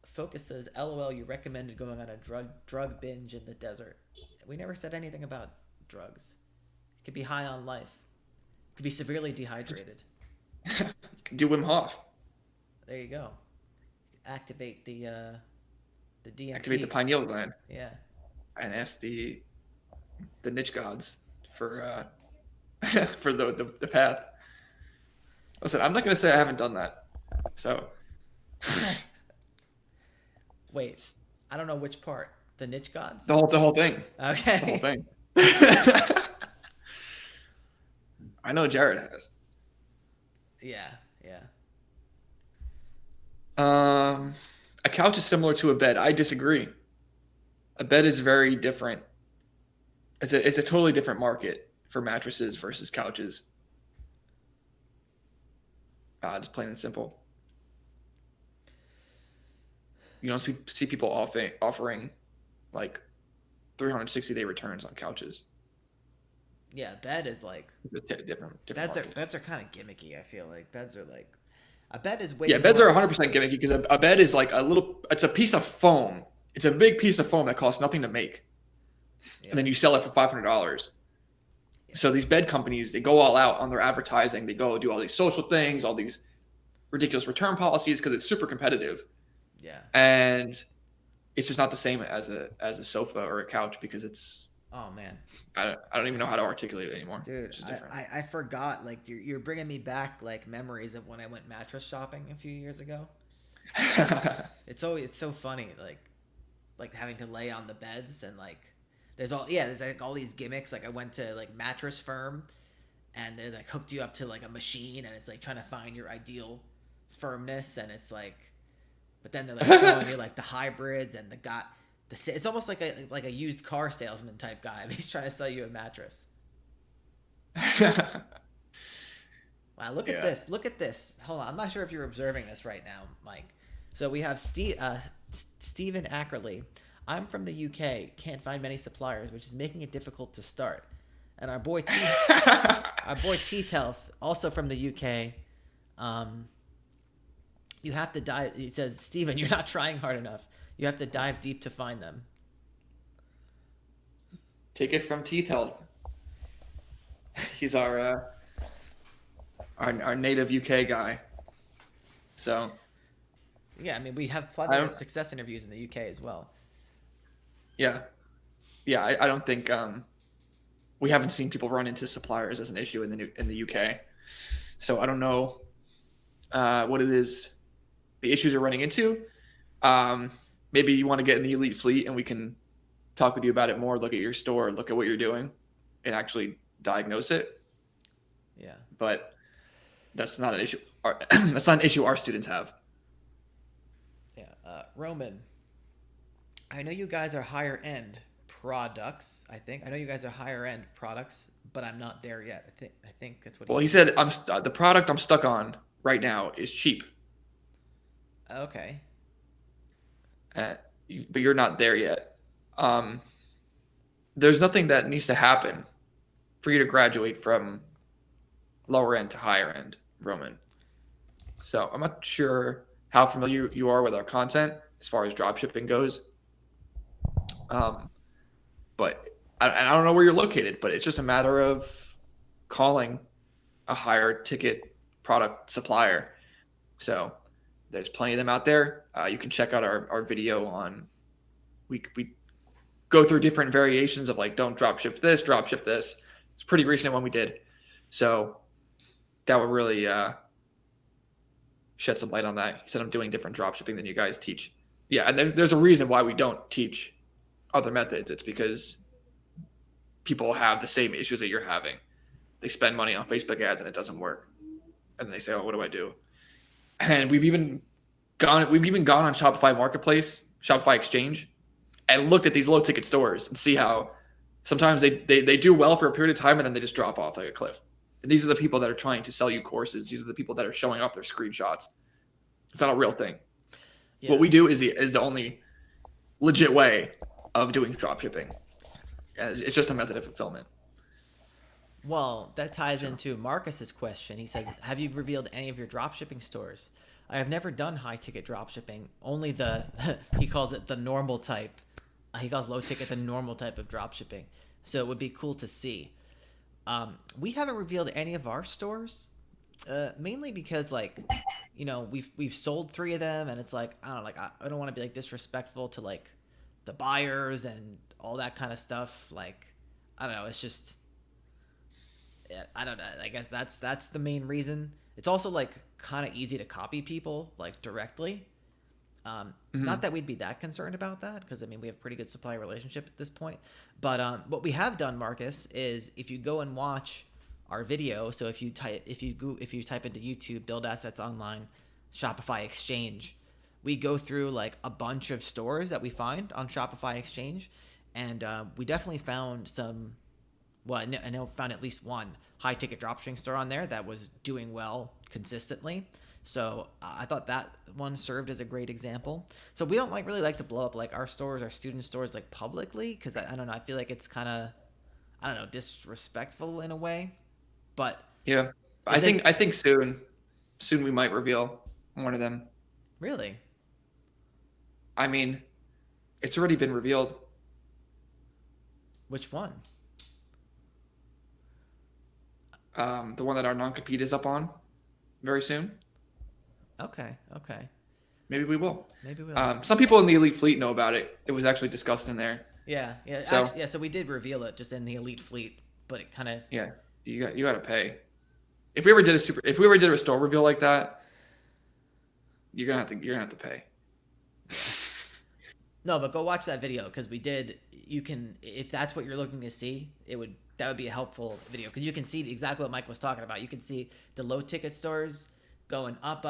Focus says, LOL, you recommended going on a drug binge in the desert. We never said anything about drugs. You could be high on life. You could be severely dehydrated. Do Wim Hof. There you go. Activate the DMT. Activate the pineal gland. Yeah. And ask the niche gods for for the path. Listen, I'm not gonna say I haven't done that. So Wait, I don't know which part. The niche gods? the whole thing. Okay. The whole thing. I know Jared has. Yeah, yeah. A couch is similar to a bed. I disagree. A bed is very different. It's a totally different market for mattresses versus couches. Just plain and simple. You don't see people offering like 360-day returns on couches. Yeah, bed is like different beds are kind of gimmicky. I feel like beds are like a bed is way. Yeah, beds are 100% gimmicky because a bed is like it's a piece of foam. It's a big piece of foam that costs nothing to make, and then you sell it for $500. So these bed companies, they go all out on their advertising. They go do all these social things, all these ridiculous return policies because it's super competitive. Yeah. And it's just not the same as a sofa or a couch because it's. Oh man. I don't even know how to articulate it anymore. Dude, it's just different. I forgot. Like you're bringing me back like memories of when I went mattress shopping a few years ago. It's so funny like having to lay on the beds and like there's like all these gimmicks. Like I went to like Mattress Firm and they like hooked you up to like a machine and it's like trying to find your ideal firmness and it's like, but then they're like showing you like the hybrids and it's almost like a used car salesman type guy. He's trying to sell you a mattress. Wow, look at this. Look at this. Hold on. I'm not sure if you're observing this right now, Mike. So we have Stephen Ackerley. I'm from the UK. Can't find many suppliers, which is making it difficult to start. And our boy Teeth Health, also from the UK. You have to dive. He says, Stephen, you're not trying hard enough. You have to dive deep to find them. Take it from Teeth Health. He's our native UK guy. So. Yeah, I mean, we have plenty of success interviews in the UK as well. Yeah. I don't think we haven't seen people run into suppliers as an issue in the UK. So I don't know what it is the issues are running into. Maybe you want to get in the elite fleet and we can talk with you about it more, look at your store, look at what you're doing and actually diagnose it. Yeah. But that's not an issue. That's not an issue our students have. Yeah. Roman, I know you guys are higher end products. I know you guys are higher end products, but I'm not there yet. I think that's what. Well, he said the product I'm stuck on right now is cheap. Okay. But you're not there yet. There's nothing that needs to happen for you to graduate from lower end to higher end, Roman. So I'm not sure how familiar you are with our content as far as dropshipping goes. But I don't know where you're located, but it's just a matter of calling a higher ticket product supplier. So there's plenty of them out there. You can check out our video on, we go through different variations of like, don't drop ship this, drop ship this. It's pretty recent one we did. So that would really shed some light on that. He said I'm doing different drop shipping than you guys teach. Yeah, and there's a reason why we don't teach other methods. It's because people have the same issues that you're having. They spend money on Facebook ads and it doesn't work. And they say, oh, what do I do? And we've even gone on Shopify Marketplace, Shopify Exchange, and looked at these low ticket stores and see how sometimes they do well for a period of time and then they just drop off like a cliff. And these are the people that are trying to sell you courses. These are the people that are showing off their screenshots. It's not a real thing. Yeah. What we do is the only legit way of doing drop shipping. It's just a method of fulfillment. Well, that ties into Marcus's question. He says, have you revealed any of your drop shipping stores? I have never done high ticket drop shipping, only the, he calls it the normal type. He calls low ticket the normal type of drop shipping. So it would be cool to see. We haven't revealed any of our stores, mainly because like, you know, we've sold 3 of them and it's like, I don't know, like, I don't want to be like disrespectful to like the buyers and all that kind of stuff. Like, I don't know. It's just, I don't know. I guess that's the main reason. It's also like kind of easy to copy people like directly. Not that we'd be that concerned about that because I mean we have a pretty good supply relationship at this point. But what we have done, Marcus, is if you go and watch our video, so if you type into YouTube build assets online Shopify Exchange, we go through like a bunch of stores that we find on Shopify Exchange, and we definitely found some. Well, I know found at least one high ticket dropshipping store on there that was doing well consistently. So I thought that one served as a great example. So we don't really like to blow up like our stores, our student stores like publicly because I don't know. I feel like it's kind of, I don't know, disrespectful in a way. But yeah, I think soon we might reveal one of them. Really? I mean, it's already been revealed. Which one? The one that our non-compete is up on very soon. Okay. Maybe we will. Maybe we'll. Some people in the Elite Fleet know about it. It was actually discussed in there. Yeah. So, actually, so we did reveal it just in the Elite Fleet, but it kind of. Yeah, you got to pay. If we ever did a store reveal like that, you're gonna have to pay. No, but go watch that video because we did. You can, if that's what you're looking to see, that would be a helpful video because you can see exactly what Mike was talking about. You can see the low ticket stores going up,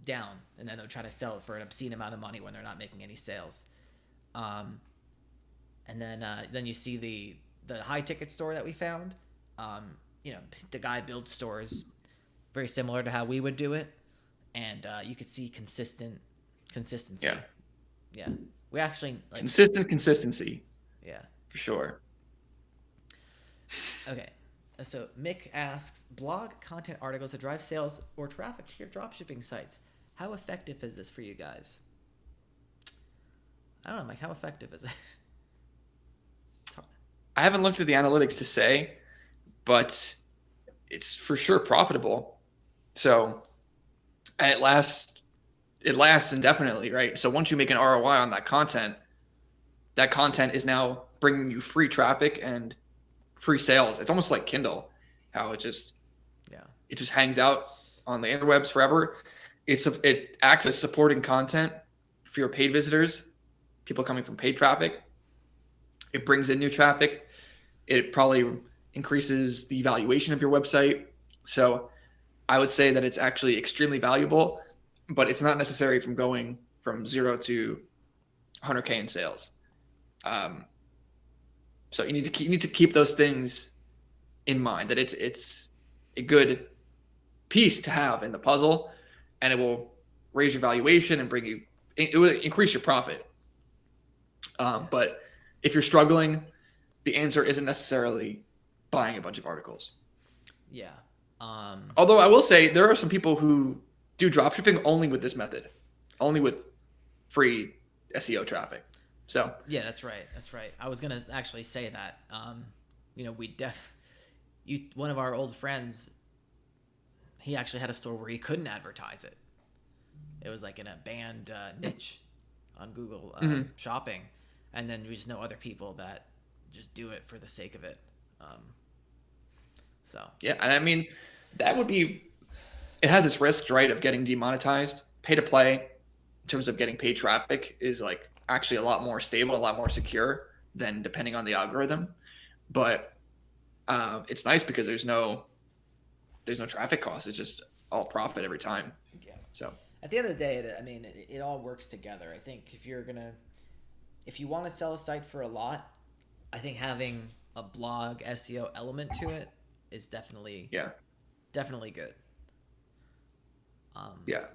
down, and then they'll try to sell it for an obscene amount of money when they're not making any sales. And then you see the high ticket store that we found. You know, the guy builds stores very similar to how we would do it, and you could see consistency. Yeah. We actually like consistency. Yeah. For sure. Okay. So Mick asks, blog content articles to drive sales or traffic to your dropshipping sites. How effective is this for you guys? I don't know, Mike. How effective is it? I haven't looked at the analytics to say, but it's for sure profitable. So, and it lasts indefinitely, right? So once you make an ROI on that content is now bringing you free traffic and free sales. It's almost like Kindle, how it just hangs out on the interwebs forever. It acts as supporting content for your paid visitors, people coming from paid traffic. It brings in new traffic. It probably increases the valuation of your website. So I would say that it's actually extremely valuable, but it's not necessary from going from 0 to 100K in sales. So you need to keep those things in mind, that it's a good piece to have in the puzzle, and it will raise your valuation and it will increase your profit. But if you're struggling, the answer isn't necessarily buying a bunch of articles. Yeah. Although I will say there are some people who do dropshipping only with this method, only with free SEO traffic. So Yeah, that's right. That's right. I was gonna actually say that. One of our old friends, he actually had a store where he couldn't advertise it. It was like in a banned niche on Google mhm. Shopping, and then we just know other people that just do it for the sake of it. Um, so Yeah, and I mean that would be it has its risks, right, of getting demonetized. Pay to play in terms of getting paid traffic is like actually a lot more stable, a lot more secure than depending on the algorithm. But it's nice because there's no traffic cost. It's just all profit every time. yeah, So at the end of the day, it all works together. I think if you want to sell a site for a lot, I think having a blog SEO element to it is yeah, definitely good. Um, yeah.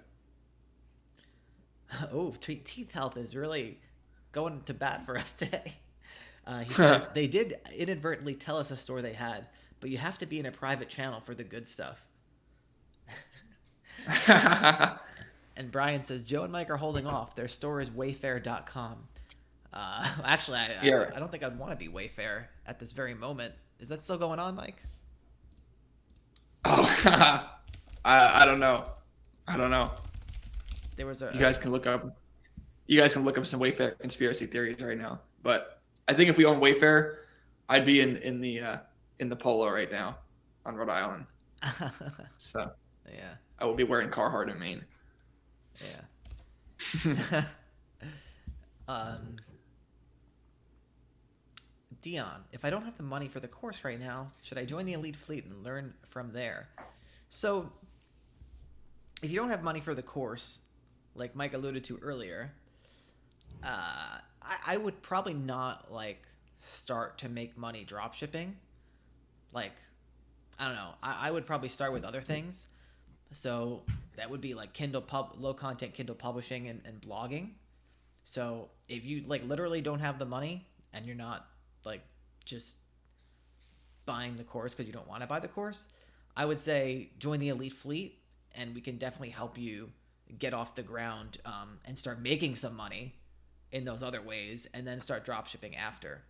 oh, Teeth Health is really going to bat for us today. He says they did inadvertently tell us a store they had, but you have to be in a private channel for the good stuff. And Brian says Joe and Mike are holding off. Their store is Wayfair.com. Actually, Yeah. I don't think I'd want to be Wayfair at this very moment. Is that still going on, Mike? Oh, I don't know. I don't know. There was You guys can look up. You guys can look up some Wayfair conspiracy theories right now. But I think if we own Wayfair, I'd be in the Polo right now on Rhode Island. So yeah, I will be wearing Carhartt in Maine. yeah. um, Dion, if I don't have the money for the course right now, should I join the elite fleet and learn from there? So, if you don't have money for the course, like Mike alluded to earlier, I would probably not like start to make money drop shipping. Like, I don't know. I would probably start with other things. So that would be like low content Kindle publishing and blogging. So if you like literally don't have the money and you're not like just buying the course because you don't want to buy the course, I would say join the elite fleet and we can definitely help you get off the ground and start making some money in those other ways and then start drop shipping after.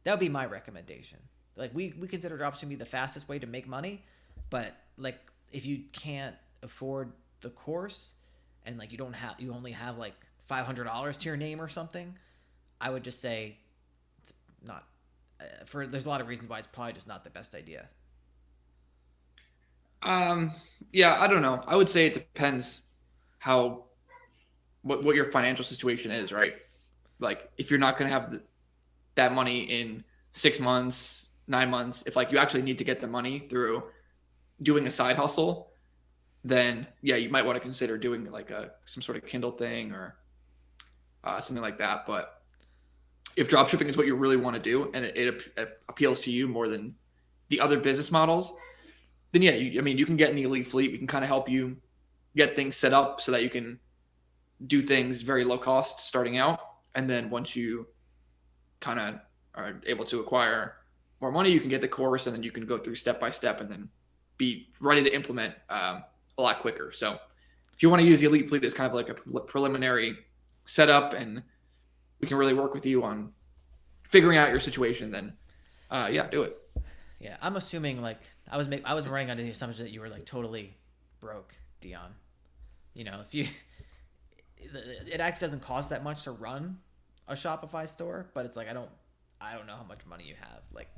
That would be my recommendation. Like we consider dropshipping to be the fastest way to make money, but like if you can't afford the course and like you only have like $500 to your name or something, I would just say it's not there's a lot of reasons why it's probably just not the best idea. Yeah, I don't know. I would say it depends how what your financial situation is, right? Like if you're not going to have that money in 6 months, 9 months, if like you actually need to get the money through doing a side hustle, then yeah, you might want to consider doing like some sort of Kindle thing or something like that. But if dropshipping is what you really want to do and it appeals to you more than the other business models, then yeah, I mean, you can get in the elite fleet. We can kind of help you get things set up so that you can do things very low cost starting out. And then once you kind of are able to acquire more money, you can get the course and then you can go through step by step and then be ready to implement a lot quicker. So if you want to use the elite fleet as kind of like a preliminary setup and we can really work with you on figuring out your situation, then yeah, do it. Yeah, I'm assuming like I was running under the assumption that you were like totally broke, Dion. You know, if you it actually doesn't cost that much to run a Shopify store, but it's like I don't know how much money you have. Like,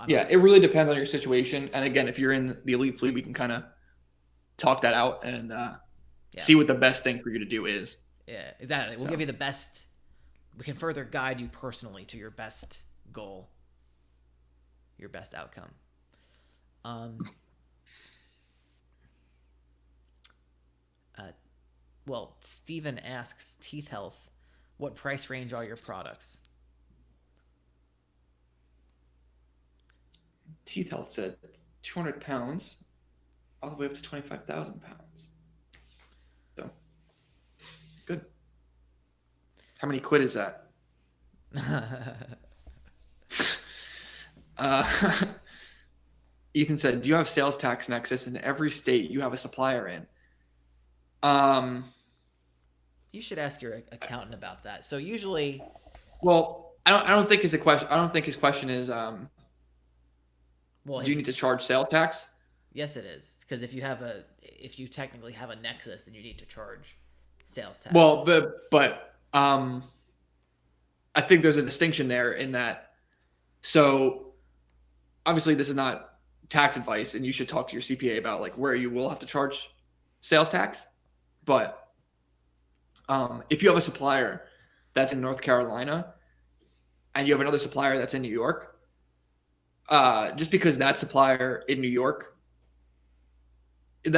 Yeah, it really depends on your situation. And again, if you're in the elite fleet, we can kind of talk that out and yeah, see what the best thing for you to do is. yeah, exactly. We'll give you the best. We can further guide you personally to your best goal, your best outcome. Um, uh, well, Steven asks Teeth Health, what price range are your products? Teeth Health said 200 pounds all the way up to 25,000 pounds. So good. How many quid is that? Ethan said, do you have sales tax nexus in every state you have a supplier in? You should ask your accountant about that. So usually Well, I don't think his question. I don't think his question is. Well, Do you need to charge sales tax? yes, it is, because if you technically have a nexus, then you need to charge sales tax. Well, but I think there's a distinction there in that. So obviously, this is not tax advice, and you should talk to your CPA about like where you will have to charge sales tax. But if you have a supplier that's in North Carolina and you have another supplier that's in New York, just because that supplier in New York, if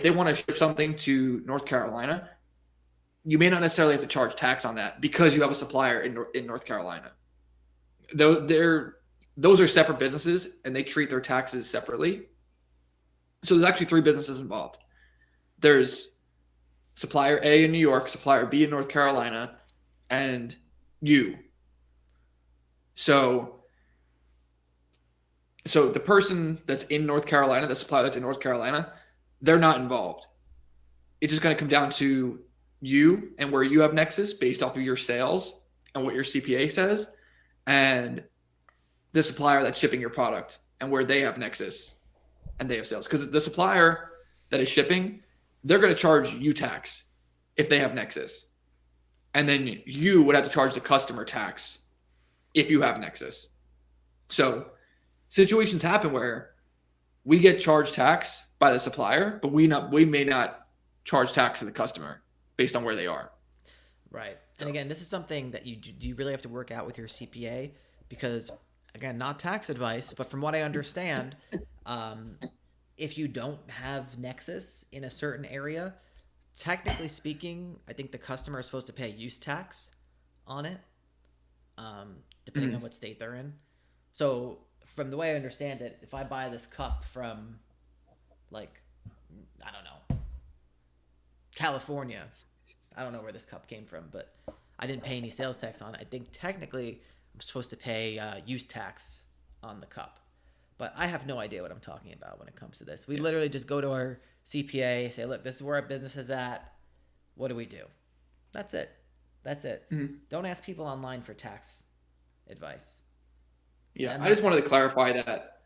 they want to ship something to North Carolina, you may not necessarily have to charge tax on that because you have a supplier in North Carolina. Those are separate businesses and they treat their taxes separately. So there's actually 3 businesses involved. There's supplier A in New York, supplier B in North Carolina, and you. So the person that's in North Carolina, the supplier that's in North Carolina, they're not involved. It's just going to come down to you and where you have nexus based off of your sales and what your CPA says, and the supplier that's shipping your product and where they have nexus and they have sales. Because the supplier that is shipping, they're going to charge you tax if they have nexus. And then you would have to charge the customer tax if you have nexus. So situations happen where we get charged tax by the supplier, but we may not charge tax to the customer based on where they are. Right. And again, this is something that you really have to work out with your CPA because, again, not tax advice, but from what I understand, if you don't have nexus in a certain area, technically speaking, I think the customer is supposed to pay use tax on it, depending on what state they're in. So from the way I understand it, if I buy this cup from, like, I don't know, California, I don't know where this cup came from, but I didn't pay any sales tax on it. I think technically I'm supposed to pay use tax on the cup. But I have no idea what I'm talking about when it comes to this. We literally just go to our CPA, say, look, this is where our business is at. What do we do? That's it. Mm-hmm. Don't ask people online for tax advice. Yeah, I just wanted to clarify that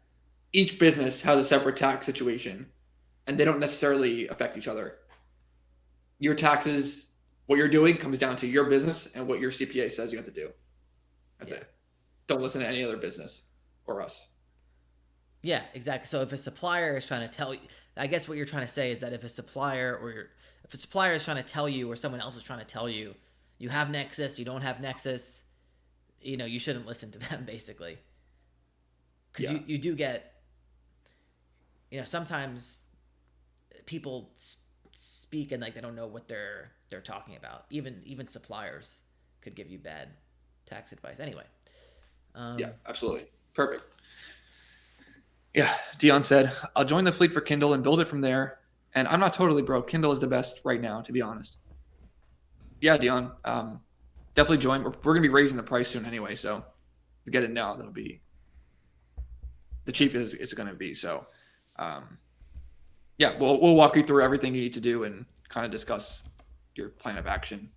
each business has a separate tax situation, and they don't necessarily affect each other. Your taxes, what you're doing, comes down to your business and what your CPA says you have to do. That's it. Don't listen to any other business or us. Yeah, exactly. So if a supplier is trying to tell you, I guess what you're trying to say is that if a supplier is trying to tell you, or someone else is trying to tell you, you have nexus, you don't have nexus, you shouldn't listen to them, basically. Because you do get, sometimes people speak and like they don't know what they're talking about. Even suppliers could give you bad tax advice. Anyway. Yeah, absolutely. Perfect. Yeah, Dion said, I'll join the fleet for Kindle and build it from there. And I'm not totally broke. Kindle is the best right now, to be honest. Yeah, Dion, definitely join. We're going to be raising the price soon anyway, so if we get it now, that'll be the cheapest it's going to be. So, yeah, we'll walk you through everything you need to do and kind of discuss your plan of action.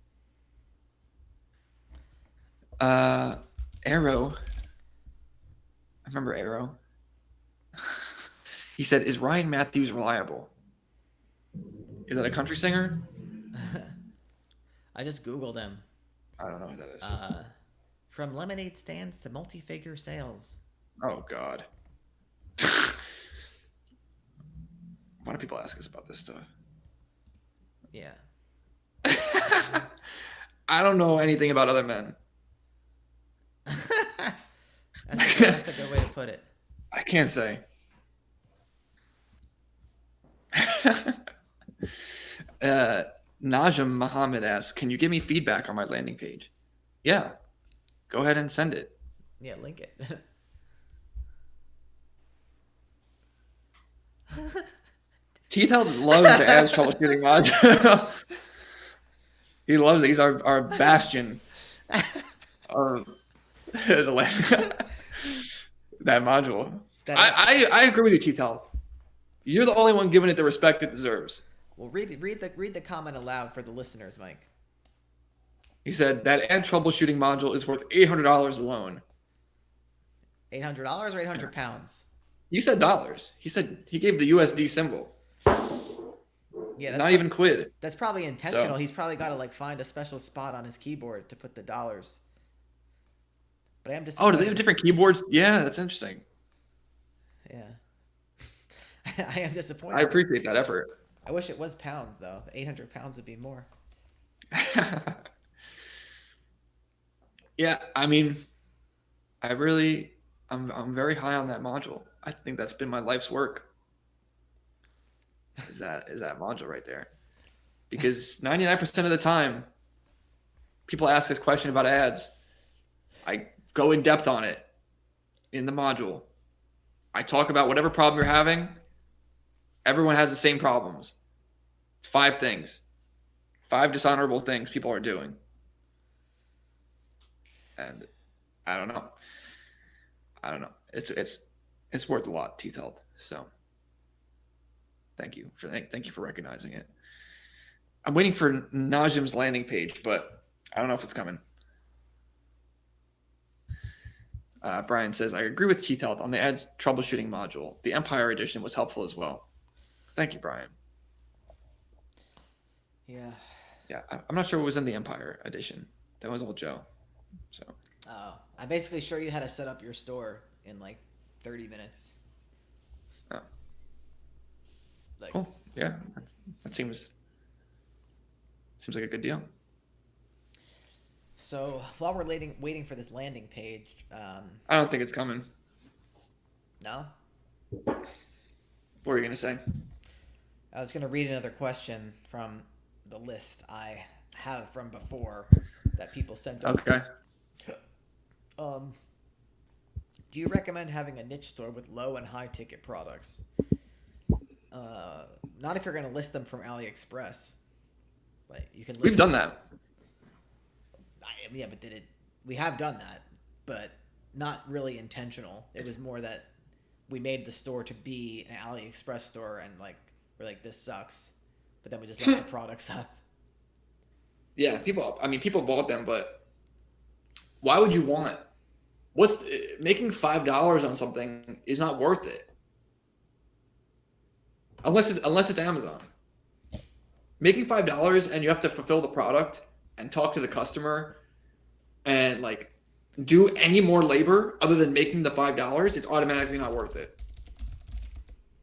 Arrow. I remember Arrow. He said, is Ryan Matthews reliable? Is that a country singer? I just Googled him. I don't know who that is. From lemonade stands to multi-figure sales. Oh, God. Why do people ask us about this stuff? Yeah. I don't know anything about other men. That's a good way to put it. I can't say. Najim Muhammad asks, can you give me feedback on my landing page? Yeah. Go ahead and send it. Yeah, link it. Teetheld loves the ads troubleshooting module. He loves it. He's our bastion of that module. I agree with you, Teetheld. You're the only one giving it the respect it deserves. Well, read the comment aloud for the listeners, Mike. He said that ad troubleshooting module is worth $800 alone. $800 or 800 pounds? You said dollars. He said he gave the USD symbol. Yeah, Not even quid. That's probably intentional. So, He's probably got to like find a special spot on his keyboard to put the dollars. But I am oh, do they disappointed. have different keyboards? Yeah, that's interesting. Yeah. I am I disappointed. appreciate that effort. I wish it was pounds though. 800 pounds would be more. Yeah, I mean, I'm very high on that module. I think that's been my life's work. Is that module right there? Because 99% of the time, people ask this question about ads. I go in depth on it in the module. I talk about whatever problem you're having. Everyone has the same problems. It's 5 things. 5 dishonorable things people are doing. And I don't know. It's worth a lot, Teeth Health. So thank you for recognizing it. I'm waiting for Najim's landing page, but I don't know if it's coming. Brian says, I agree with Teeth Health on the ad troubleshooting module. The Empire Edition was helpful as well. Thank you, Brian. Yeah. Yeah, I'm not sure what was in the Empire Edition. That was old Joe. So. I'm basically sure you had to set up your store in like 30 minutes. Oh. Like, Oh, yeah. That seems like a good deal. So while we're waiting for this landing page, I don't think it's coming. no? What were you going to say? I was going to read another question from the list I have from before that people sent us. Okay. Do you recommend having a niche store with low and high ticket products? Not if you're going to list them from AliExpress. Like you can. We've done that. Yeah, but we have done that, but not really intentional. It was more that we made the store to be an AliExpress store, and like we're like, this sucks, but then we just left the products up. Yeah, people bought them, but why would you want? Making $5 on something is not worth it, unless it's Amazon. Making $5 and you have to fulfill the product and talk to the customer and like do any more labor other than making the $5, it's automatically not worth it.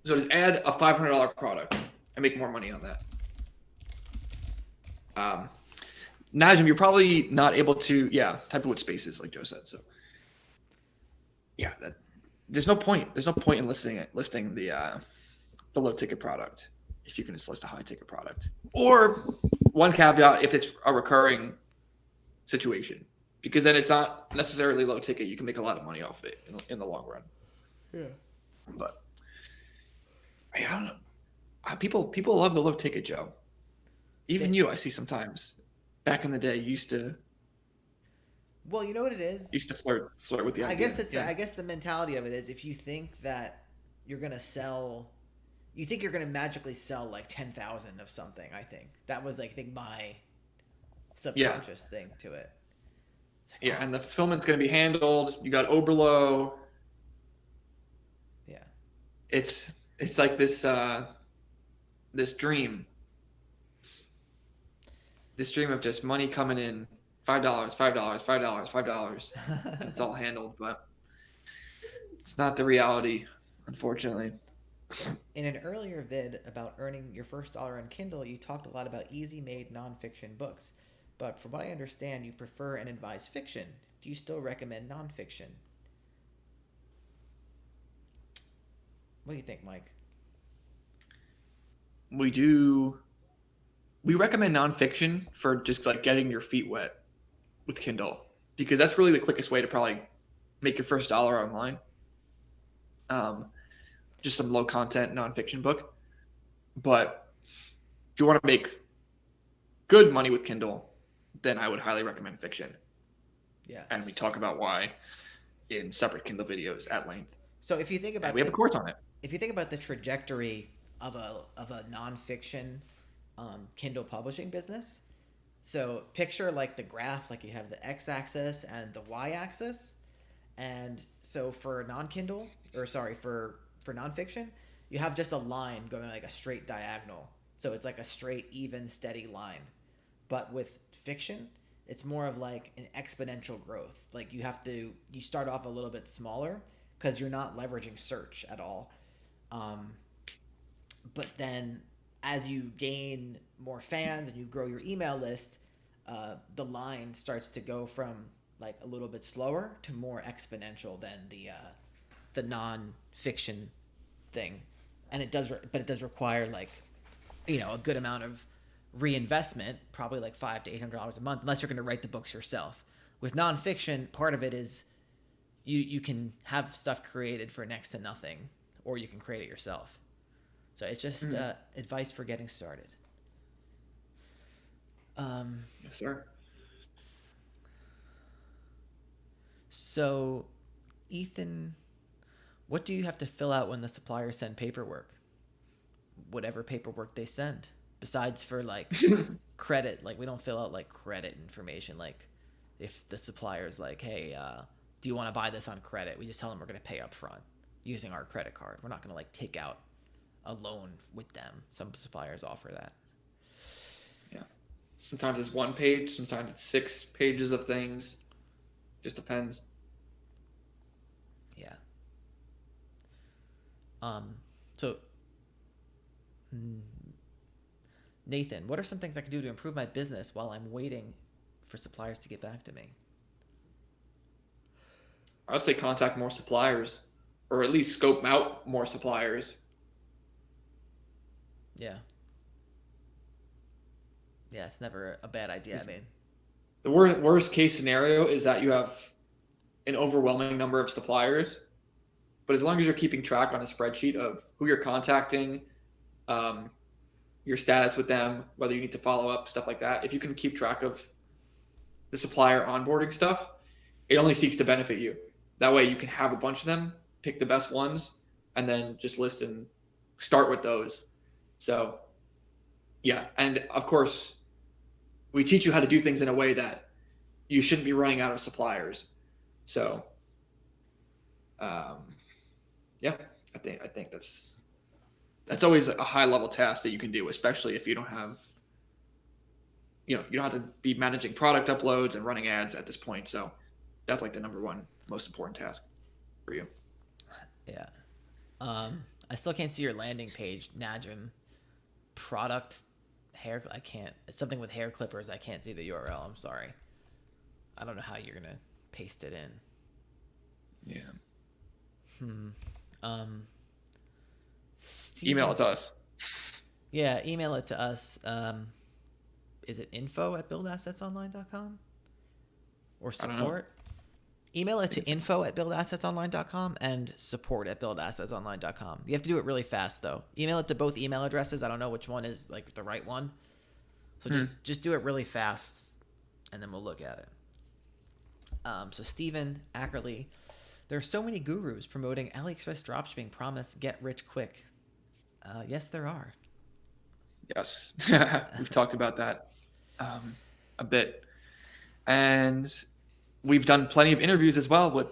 So just add a $500 product and make more money on that. Najim, you're probably not able to, type it with spaces like Joe said. So yeah, there's no point. There's no point in listing the low ticket product if you can just list a high ticket product. Or one caveat, if it's a recurring situation, because then it's not necessarily low ticket. You can make a lot of money off it in the long run. Yeah. But I don't know. People love the low ticket, Joe. Even you, I see sometimes. Back in the day, you used to. Well, you know what it is. Used to flirt with the idea. I guess the mentality of it is if you think that you're gonna sell, you think you're gonna magically sell like 10,000 of something. I think that was like my subconscious thing to it. Like, and the fulfillment's gonna be handled. You got Oberlo. Yeah. It's like this dream. This dream of just money coming in, $5. It's all handled, but it's not the reality, unfortunately. In an earlier vid about earning your first dollar on Kindle, you talked a lot about easy-made nonfiction books. But from what I understand, you prefer and advise fiction. Do you still recommend nonfiction? What do you think, Mike? We recommend nonfiction for just like getting your feet wet with Kindle, because that's really the quickest way to probably make your first dollar online. Just some low content nonfiction book. But if you want to make good money with Kindle, then I would highly recommend fiction. Yeah. And we talk about why in separate Kindle videos at length. So if you think about we have a course on it. If you think about the trajectory of a nonfiction Kindle publishing business, So picture like the graph, like you have the x-axis and the y-axis. And so for non-Kindle, or sorry, for nonfiction, you have just a line going like a straight diagonal. So it's like a straight, even, steady line. But with fiction, it's more of like an exponential growth. Like you start off a little bit smaller because you're not leveraging search at all. Um, but then as you gain more fans and you grow your email list, the line starts to go from like a little bit slower to more exponential than the non-fiction thing, and but it does require like a good amount of reinvestment, probably like $500 to $800 a month, unless you're going to write the books yourself. With nonfiction, part of it is you can have stuff created for next to nothing, or you can create it yourself. So it's just advice for getting started. Yes, sir. So, Ethan, what do you have to fill out when the suppliers send paperwork? Whatever paperwork they send. Besides for like credit, like we don't fill out like credit information. Like if the supplier's like, hey, do you want to buy this on credit? We just tell them we're going to pay up front using our credit card. We're not going to like take out a loan with them. Some suppliers offer that. Yeah. Sometimes it's 1 page, sometimes it's 6 pages of things. Just depends. Yeah. So, Nathan, what are some things I can do to improve my business while I'm waiting for suppliers to get back to me? I would say contact more suppliers, or at least scope out more suppliers. Yeah. Yeah, it's never a bad idea. I mean, The worst case scenario is that you have an overwhelming number of suppliers, but as long as you're keeping track on a spreadsheet of who you're contacting, um, your status with them, whether you need to follow up, stuff like that, if you can keep track of the supplier onboarding stuff, it only seeks to benefit you. That way you can have a bunch of them, pick the best ones, and then just list and start with those. So, yeah. And of course, we teach you how to do things in a way that you shouldn't be running out of suppliers. So, yeah, I think that's always a high level task that you can do, especially if you don't have, you don't have to be managing product uploads and running ads at this point. So that's like the number one most important task for you. yeah. I still can't see your landing page, Najim. Product hair. I can't. It's something with hair clippers. I can't see the URL. I'm sorry. I don't know how you're gonna paste it in. Yeah. Steven, Email it to us. Yeah, email it to us. Is it info@buildassetsonline.com or support? Email it to info@buildassetsonline.com and support@buildassetsonline.com. You have to do it really fast though. Email it to both email addresses. I don't know which one is like the right one. So just do it really fast and then we'll look at it. So Stephen Ackerley, there are so many gurus promoting AliExpress dropshipping promise get rich quick. Yes, there are. Yes. We've talked about that a bit. And we've done plenty of interviews as well with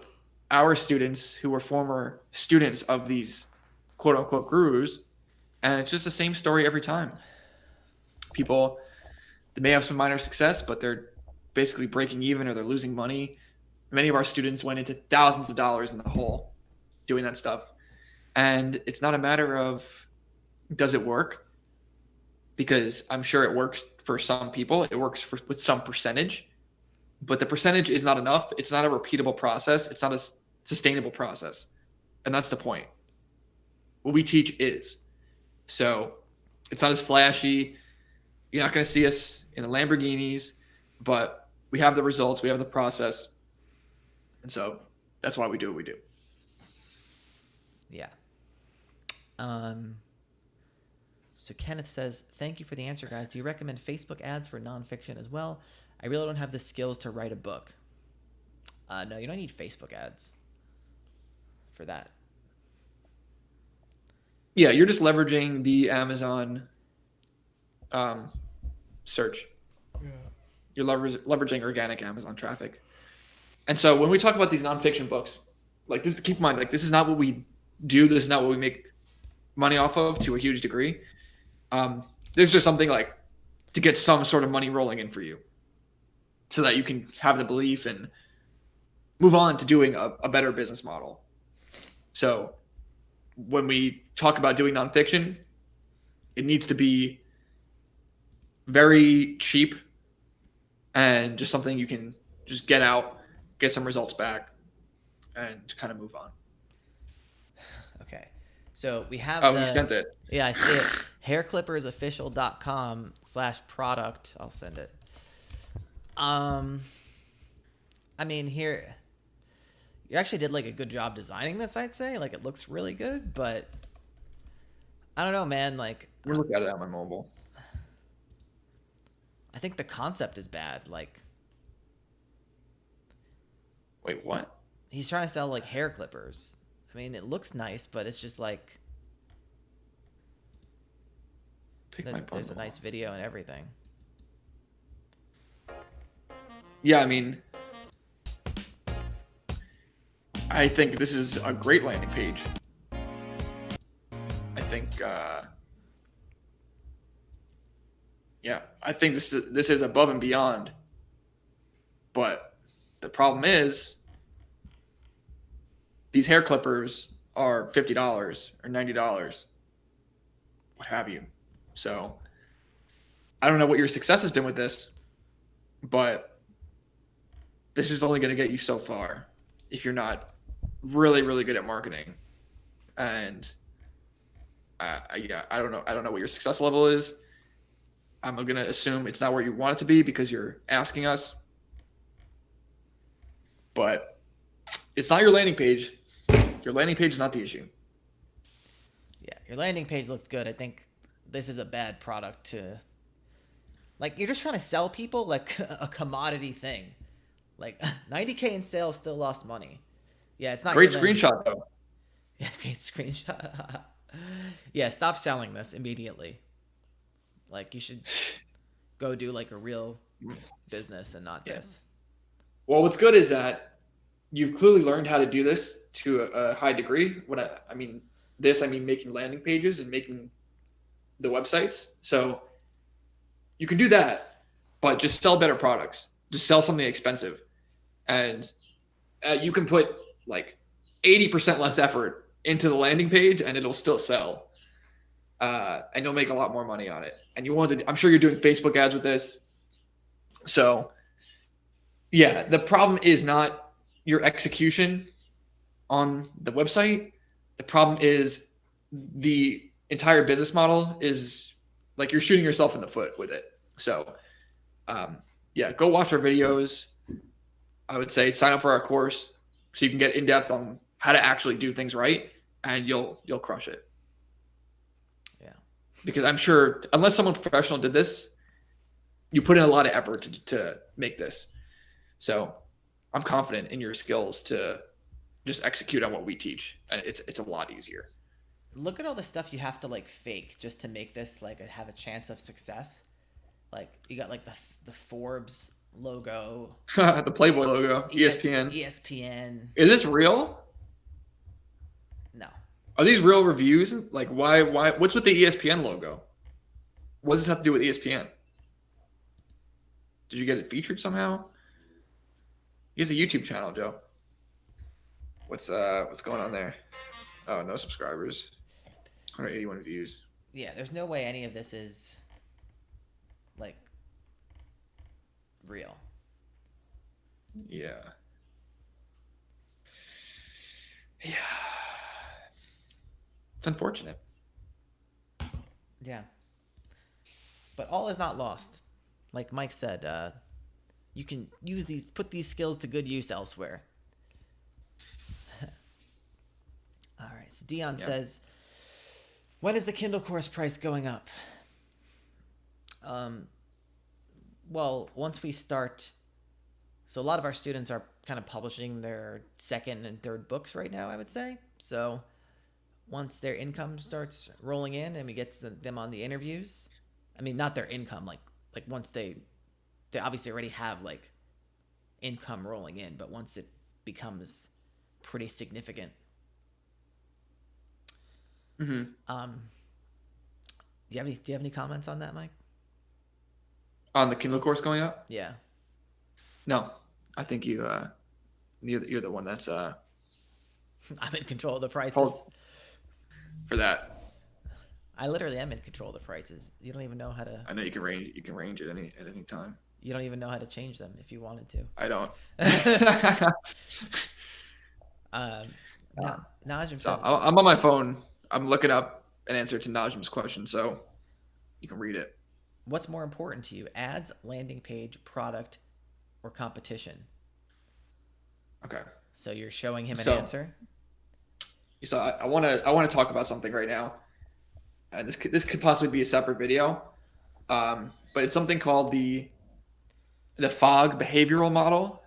our students who were former students of these quote unquote gurus. And it's just the same story every time. People, they may have some minor success, but they're basically breaking even or they're losing money. Many of our students went into thousands of dollars in the hole doing that stuff. And it's not a matter of does it work? Because I'm sure it works for some people. It works with some percentage. But the percentage is not enough. It's not a repeatable process. It's not a sustainable process. And that's the point. What we teach is. So it's not as flashy. You're not going to see us in the Lamborghinis, but we have the results. We have the process. And so that's why we do what we do. Yeah. So Kenneth says, thank you for the answer, guys. Do you recommend Facebook ads for nonfiction as well? I really don't have the skills to write a book. No, you don't need Facebook ads for that. Yeah, you're just leveraging the Amazon search. Yeah. You're leveraging organic Amazon traffic. And so when we talk about these nonfiction books, like this, keep in mind, like this is not what we do. This is not what we make money off of to a huge degree. There's just something like to get some sort of money rolling in for you so that you can have the belief and move on to doing a better business model. So when we talk about doing nonfiction, it needs to be very cheap and just something you can just get out, get some results back, and kind of move on. Okay. So we have You sent it. Yeah, I see it. hairclippersofficial.com/product. I'll send it. I mean, here you actually did like a good job designing this, I'd say. Like it looks really good, but I don't know, man. Like We'll look at it on my mobile. I think the concept is bad. Like Wait, what? he's trying to sell like hair clippers. I mean, it looks nice, but it's just like there's a nice video and everything. Yeah, I mean, I think this is a great landing page. I think, yeah, I think this is above and beyond. But the problem is, these hair clippers are $50 or $90, what have you. So I don't know what your success has been with this, but this is only going to get you so far if you're not really, really good at marketing. And yeah, I don't know. I don't know what your success level is. I'm going to assume it's not where you want it to be because you're asking us. But it's not your landing page. Your landing page is not the issue. Yeah, your landing page looks good. I think this is a bad product to like you're just trying to sell people like a commodity thing. Like 90K in sales still lost money. Yeah, it's not great screenshot though. Yeah, great screenshot. Yeah, stop selling this immediately. Like you should go do like a real business and not this. Well, what's good is that you've clearly learned how to do this to a high degree. When I mean making landing pages and making the websites. So you can do that, but just sell better products. Just sell something expensive, and you can put like 80% less effort into the landing page, and it'll still sell. And you'll make a lot more money on it. And I'm sure you're doing Facebook ads with this. So yeah, the problem is not your execution on the website. The problem is the entire business model is like you're shooting yourself in the foot with it. So yeah, go watch our videos. I would say sign up for our course so you can get in depth on how to actually do things right, and you'll crush it. Yeah. Because I'm sure unless someone professional did this, you put in a lot of effort to make this. So I'm confident in your skills to just execute on what we teach. And it's a lot easier. Look at all the stuff you have to like fake just to make this like have a chance of success. Like you got like the Forbes logo, The Playboy logo, ESPN. ESPN. Is this real? No. Are these real reviews? Like why what's with the ESPN logo? What does this have to do with ESPN? Did you get it featured somehow? He has a YouTube channel, Joe. What's going on there? Oh, no subscribers. 181 views. Yeah, there's no way any of this is like real. Yeah. Yeah. It's unfortunate. Yeah. But all is not lost. Like Mike said, you can put these skills to good use elsewhere. All right. So Dion says, when is the Kindle course price going up? Well, once we start, so a lot of our students are kind of publishing their second and third books right now, I would say. So once their income starts rolling in and we get them on the interviews, I mean, not their income, like once they they obviously already have like income rolling in, but once it becomes pretty significant. Mm-hmm. Do you have any comments on that, Mike? On the Kindle course going up? Yeah. No, I think you're the one that's I'm in control of the prices. hold for that. I literally am in control of the prices. You don't even know how to. I know you can range at any time. You don't even know how to change them if you wanted to. I don't. Najim So says, I'm on my phone. I'm looking up an answer to Najim's question, so you can read it. "What's more important to you: ads, landing page, product, or competition?" Okay. So you're showing him an So- answer. So I want to talk about something right now, and this could possibly be a separate video, but it's something called the FOG behavioral model.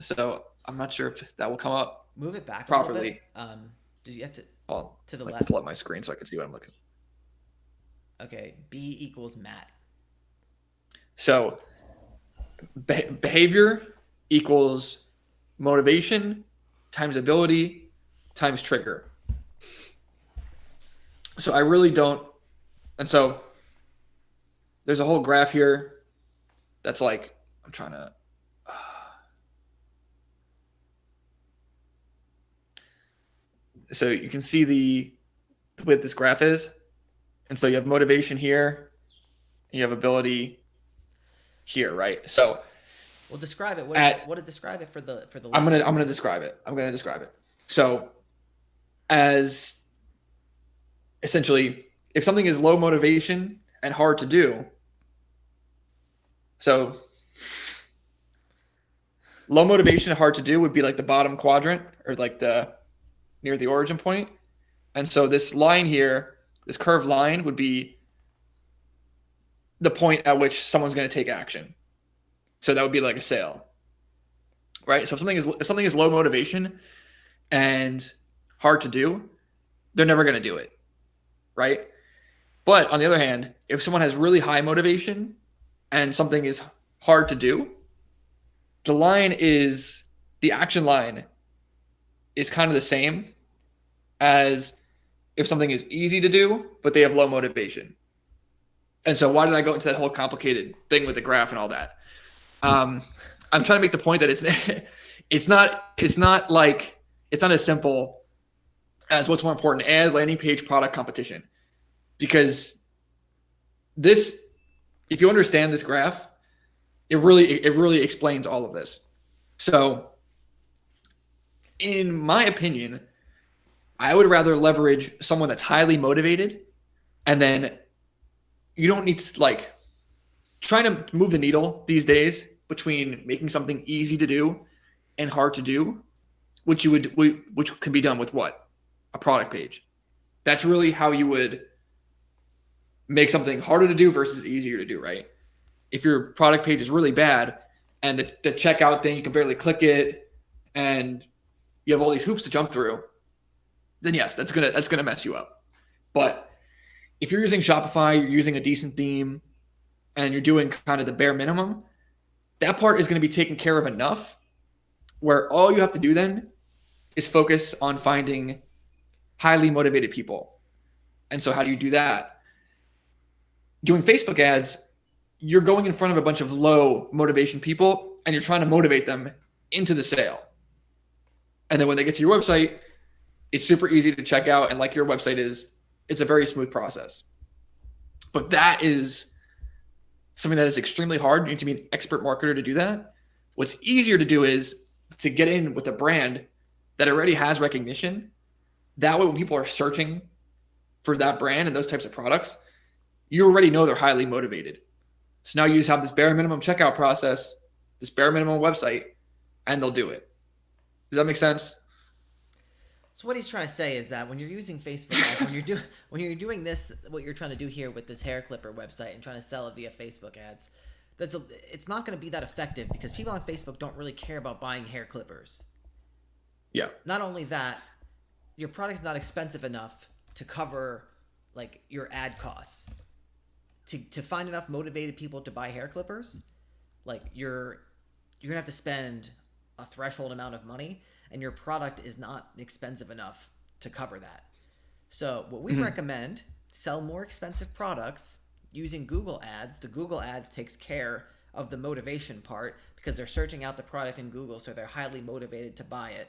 So I'm not sure if that will come up. Move it back a Properly. little bit. Did you have to I'll to the like left? pull up my screen so I can see what I'm looking. Okay. B equals Matt. So behavior equals motivation times ability times trigger. So I really don't, and so there's a whole graph here that's like, I'm trying to, so you can see the way this graph is. And so you have motivation here, and you have ability here, right? So Well, describe it. What is describe it for the I'm listeners? gonna describe it. So as essentially, if something is low motivation and hard to do, so low motivation and hard to do would be like the bottom quadrant or like the near the origin point. And so this line here, this curved line would be the point at which someone's going to take action. So that would be like a sale, right? So if something is low motivation and hard to do, they're never going to do it, right? But on the other hand, if someone has really high motivation and something is hard to do, the action line is kind of the same as if something is easy to do, but they have low motivation. And so why did I go into that whole complicated thing with the graph and all that? I'm trying to make the point that it's not as simple as what's more important: ad, landing page, product, competition. Because if you understand this graph, it really explains all of this. So in my opinion, I would rather leverage someone that's highly motivated, and then you don't need to like trying to move the needle these days between making something easy to do and hard to do, which can be done with what? A product page. That's really how you would make something harder to do versus easier to do, right? If your product page is really bad and the checkout thing, you can barely click it and you have all these hoops to jump through, then yes, that's gonna mess you up. But if you're using Shopify, you're using a decent theme, and you're doing kind of the bare minimum, that part is going to be taken care of enough where all you have to do then is focus on finding highly motivated people. And so how do you do that? Doing Facebook ads, you're going in front of a bunch of low motivation people and you're trying to motivate them into the sale. And then when they get to your website, it's super easy to check out. And like your website is, it's a very smooth process. But that is something that is extremely hard. You need to be an expert marketer to do that. What's easier to do is to get in with a brand that already has recognition. That way, when people are searching for that brand and those types of products, you already know they're highly motivated. So now you just have this bare minimum checkout process, this bare minimum website, and they'll do it. Does that make sense? So what he's trying to say is that when you're using Facebook ads, when you're doing this, what you're trying to do here with this hair clipper website and trying to sell it via Facebook ads, it's not going to be that effective because people on Facebook don't really care about buying hair clippers. Yeah. Not only that, your product's not expensive enough to cover like your ad costs. To find enough motivated people to buy hair clippers, like you're gonna have to spend a threshold amount of money, and your product is not expensive enough to cover that. So what we Mhm. recommend, sell more expensive products using Google Ads. The Google Ads takes care of the motivation part because they're searching out the product in Google, so they're highly motivated to buy it.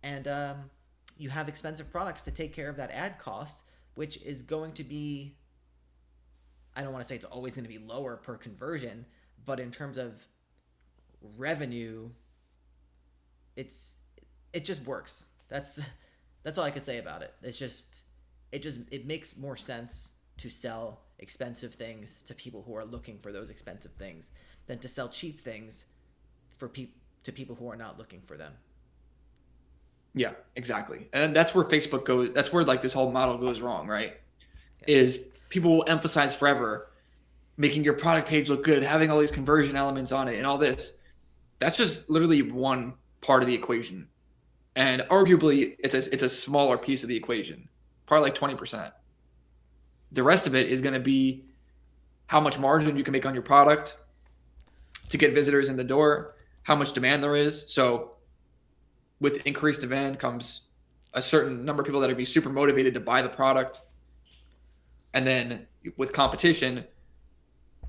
And you have expensive products to take care of that ad cost, which is going to be, I don't want to say it's always going to be lower per conversion, but in terms of revenue, it's it just works. That's all I can say about it. It makes more sense to sell expensive things to people who are looking for those expensive things than to sell cheap things to people who are not looking for them. Yeah, exactly. And that's where Facebook goes. That's where like this whole model goes wrong, right? Yeah. Is people will emphasize forever making your product page look good, having all these conversion elements on it and all this. That's just literally one part of the equation. And arguably it's a smaller piece of the equation, probably like 20%. The rest of it is going to be how much margin you can make on your product to get visitors in the door, how much demand there is. So with increased demand comes a certain number of people that would be super motivated to buy the product. And then with competition,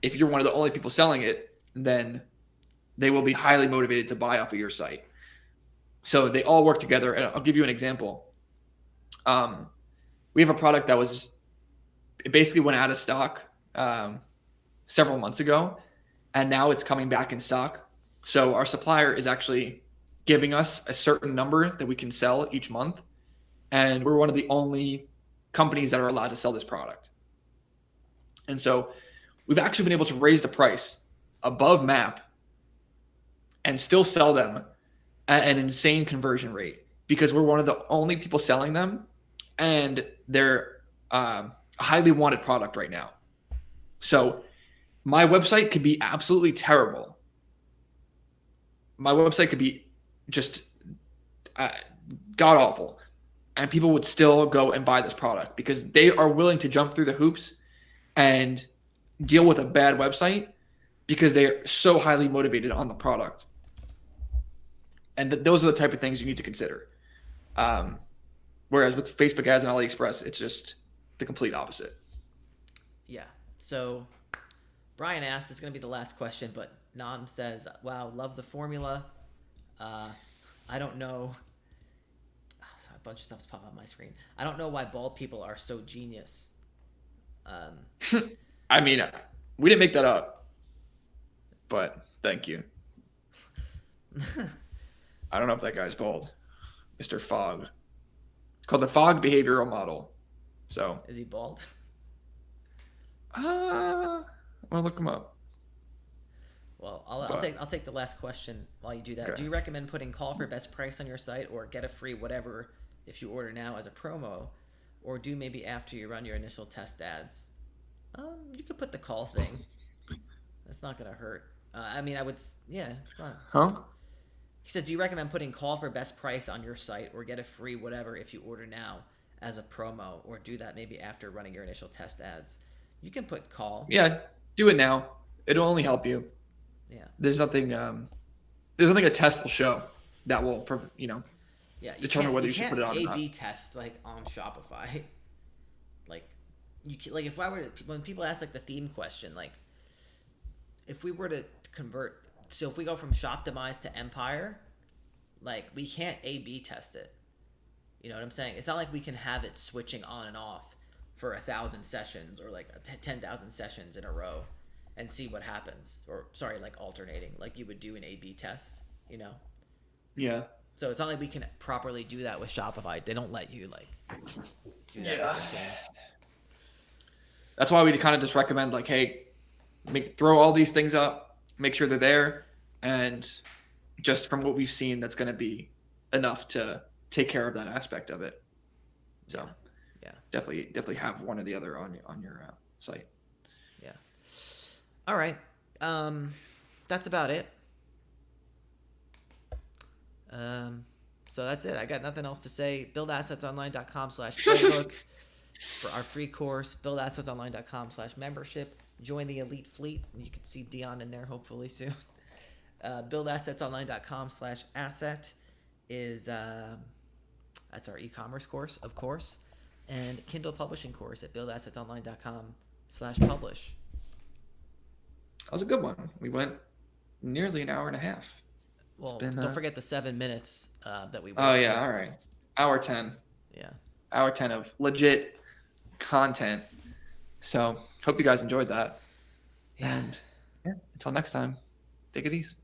if you're one of the only people selling it, then they will be highly motivated to buy off of your site. So they all work together. And I'll give you an example. We have a product that it basically went out of stock several months ago, and now it's coming back in stock. So our supplier is actually giving us a certain number that we can sell each month, and we're one of the only companies that are allowed to sell this product. And so we've actually been able to raise the price above MAP and still sell them at an insane conversion rate because we're one of the only people selling them, and they're a highly wanted product right now. So my website could be absolutely terrible. My website could be just god awful, and people would still go and buy this product because they are willing to jump through the hoops and deal with a bad website because they are so highly motivated on the product. And those are the type of things you need to consider. Whereas with Facebook ads and AliExpress, it's just the complete opposite. Yeah. So Brian asked, this is going to be the last question, but Nam says, wow, love the formula. I don't know. A bunch of stuff's popping up on my screen. I don't know why bald people are so genius. I mean, we didn't make that up, but thank you. I don't know if that guy's bald. Mr. Fogg. It's called the Fogg behavioral model. So, Is he bald? I'm going to look him up. Well, I'll take the last question while you do that. Okay. Do you recommend putting call for best price on your site or get a free whatever if you order now as a promo, or do maybe after you run your initial test ads? You could put the call thing. That's not gonna hurt. I mean, I would. Yeah, it's not. Huh? He says, do you recommend putting call for best price on your site or get a free whatever if you order now as a promo, or do that maybe after running your initial test ads? You can put call. Yeah, do it now. It'll only help you. Yeah. There's nothing a test will show that will, Yeah, determine whether you should put it on or not. A/B test like on Shopify. Like, if I were to, when people ask like the theme question, like if we were to convert, so if we go from Shoptimize to Empire, like we can't A/B test it. You know what I'm saying? It's not like we can have it switching on and off for 1,000 sessions or like 10,000 sessions in a row and see what happens. Or sorry, like alternating, like you would do an A/B test. You know? Yeah. So it's not like we can properly do that with Shopify. They don't let you like do that. Yeah. That's why we kind of just recommend like, hey, throw all these things up, make sure they're there, and just from what we've seen, that's going to be enough to take care of that aspect of it. So, yeah, definitely have one or the other on your site. Yeah. All right. That's about it. So that's it. I got nothing else to say. BuildAssetsOnline.com/playbook for our free course. BuildAssetsOnline.com/membership Join the elite fleet. You can see Dion in there hopefully soon. Buildassetsonline.com/asset is that's our e-commerce course, of course, and Kindle publishing course at buildassetsonline.com/publish. That was a good one. We went nearly an hour and a half. Well, don't forget the 7 minutes that we wasted. Oh yeah, all right. Hour 10. Yeah. Hour 10 of legit content. So hope you guys enjoyed that. Yeah. And yeah, until next time, take it easy.